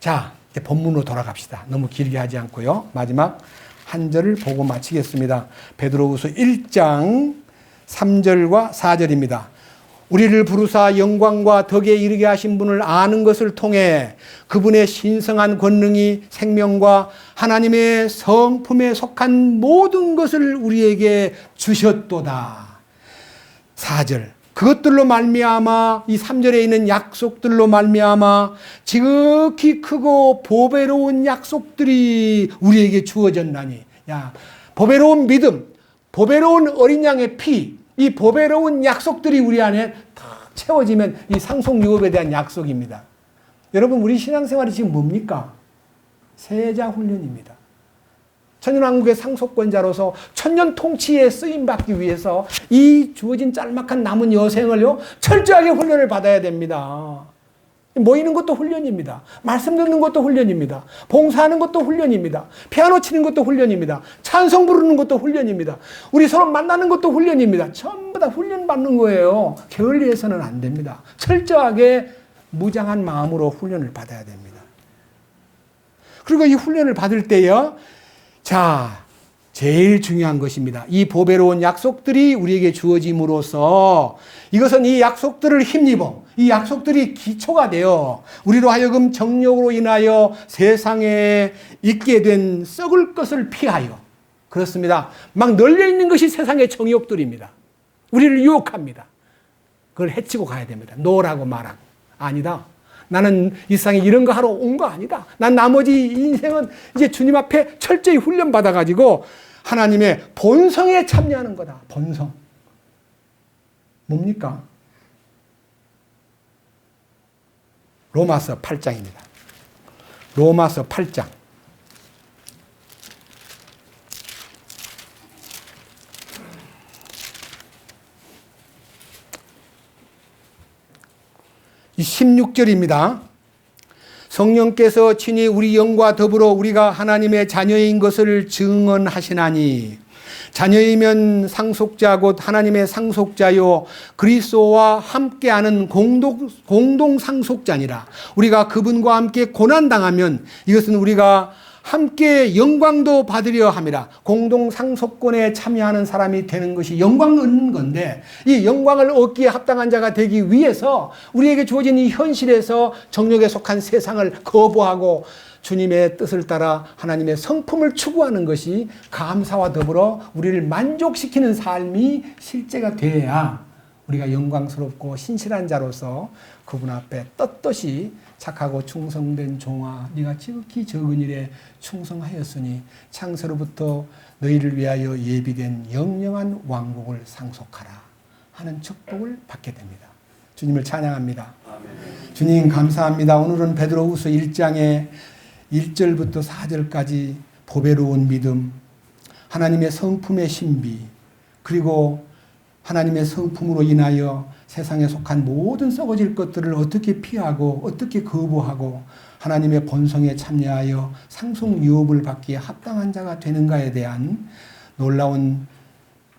자, 이제 본문으로 돌아갑시다. 너무 길게 하지 않고요. 마지막 한 절을 보고 마치겠습니다. 베드로후서 1장 3절과 4절입니다. 우리를 부르사 영광과 덕에 이르게 하신 분을 아는 것을 통해 그분의 신성한 권능이 생명과 하나님의 성품에 속한 모든 것을 우리에게 주셨도다. 4절. 그것들로 말미암아 이 3절에 있는 약속들로 말미암아 지극히 크고 보배로운 약속들이 우리에게 주어졌나니. 야, 보배로운 믿음, 보배로운 어린 양의 피, 이 보배로운 약속들이 우리 안에 다 채워지면 이 상속유업에 대한 약속입니다. 여러분 우리 신앙생활이 지금 뭡니까? 세자 훈련입니다. 천년왕국의 상속권자로서 천년 통치에 쓰임받기 위해서 이 주어진 짤막한 남은 여생을요 철저하게 훈련을 받아야 됩니다. 모이는 것도 훈련입니다. 말씀 듣는 것도 훈련입니다. 봉사하는 것도 훈련입니다. 피아노 치는 것도 훈련입니다. 찬송 부르는 것도 훈련입니다. 우리 서로 만나는 것도 훈련입니다. 전부 다 훈련받는 거예요. 게을리해서는 안 됩니다. 철저하게 무장한 마음으로 훈련을 받아야 됩니다. 그리고 이 훈련을 받을 때요, 자, 제일 중요한 것입니다. 이 보배로운 약속들이 우리에게 주어짐으로써 이것은 이 약속들을 힘입어 이 약속들이 기초가 되어 우리로 하여금 정욕으로 인하여 세상에 있게 된 썩을 것을 피하여, 그렇습니다. 막 널려있는 것이 세상의 정욕들입니다. 우리를 유혹합니다. 그걸 해치고 가야 됩니다. 노라고 말하고. 아니다. 나는 이 세상에 이런 거 하러 온 거 아니다. 난 나머지 인생은 이제 주님 앞에 철저히 훈련받아가지고 하나님의 본성에 참여하는 거다. 본성. 뭡니까? 로마서 8장입니다. 로마서 8장. 이 16절입니다. 성령께서 친히 우리 영과 더불어 우리가 하나님의 자녀인 것을 증언하시나니, 자녀이면 상속자 곧 하나님의 상속자요 그리스도와 함께하는 공동 상속자니라. 우리가 그분과 함께 고난 당하면 이것은 우리가 함께 영광도 받으려 함이라. 공동 상속권에 참여하는 사람이 되는 것이 영광을 얻는 건데, 이 영광을 얻기에 합당한 자가 되기 위해서 우리에게 주어진 이 현실에서 정욕에 속한 세상을 거부하고 주님의 뜻을 따라 하나님의 성품을 추구하는 것이 감사와 더불어 우리를 만족시키는 삶이 실제가 돼야 우리가 영광스럽고 신실한 자로서 그분 앞에 떳떳이 착하고 충성된 종아, 네가 지극히 적은 일에 충성하였으니 창세로부터 너희를 위하여 예비된 영영한 왕국을 상속하라 하는 축복을 받게 됩니다. 주님을 찬양합니다. 아멘. 주님 감사합니다. 오늘은 베드로후서 1장의 1절부터 4절까지 보배로운 믿음, 하나님의 성품의 신비, 그리고 하나님의 성품으로 인하여 세상에 속한 모든 썩어질 것들을 어떻게 피하고 어떻게 거부하고 하나님의 본성에 참여하여 상속유업을 받기에 합당한 자가 되는가에 대한 놀라운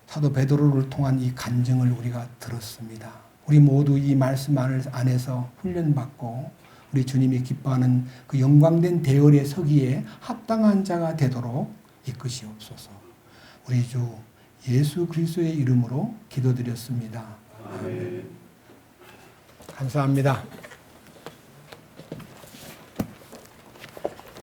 사도 베드로를 통한 이 간증을 우리가 들었습니다. 우리 모두 이 말씀 안에서 훈련받고 우리 주님이 기뻐하는 그 영광된 대열에 서기에 합당한 자가 되도록 이끄시옵소서. 우리 주 예수 그리스도의 이름으로 기도드렸습니다. 아멘. 감사합니다.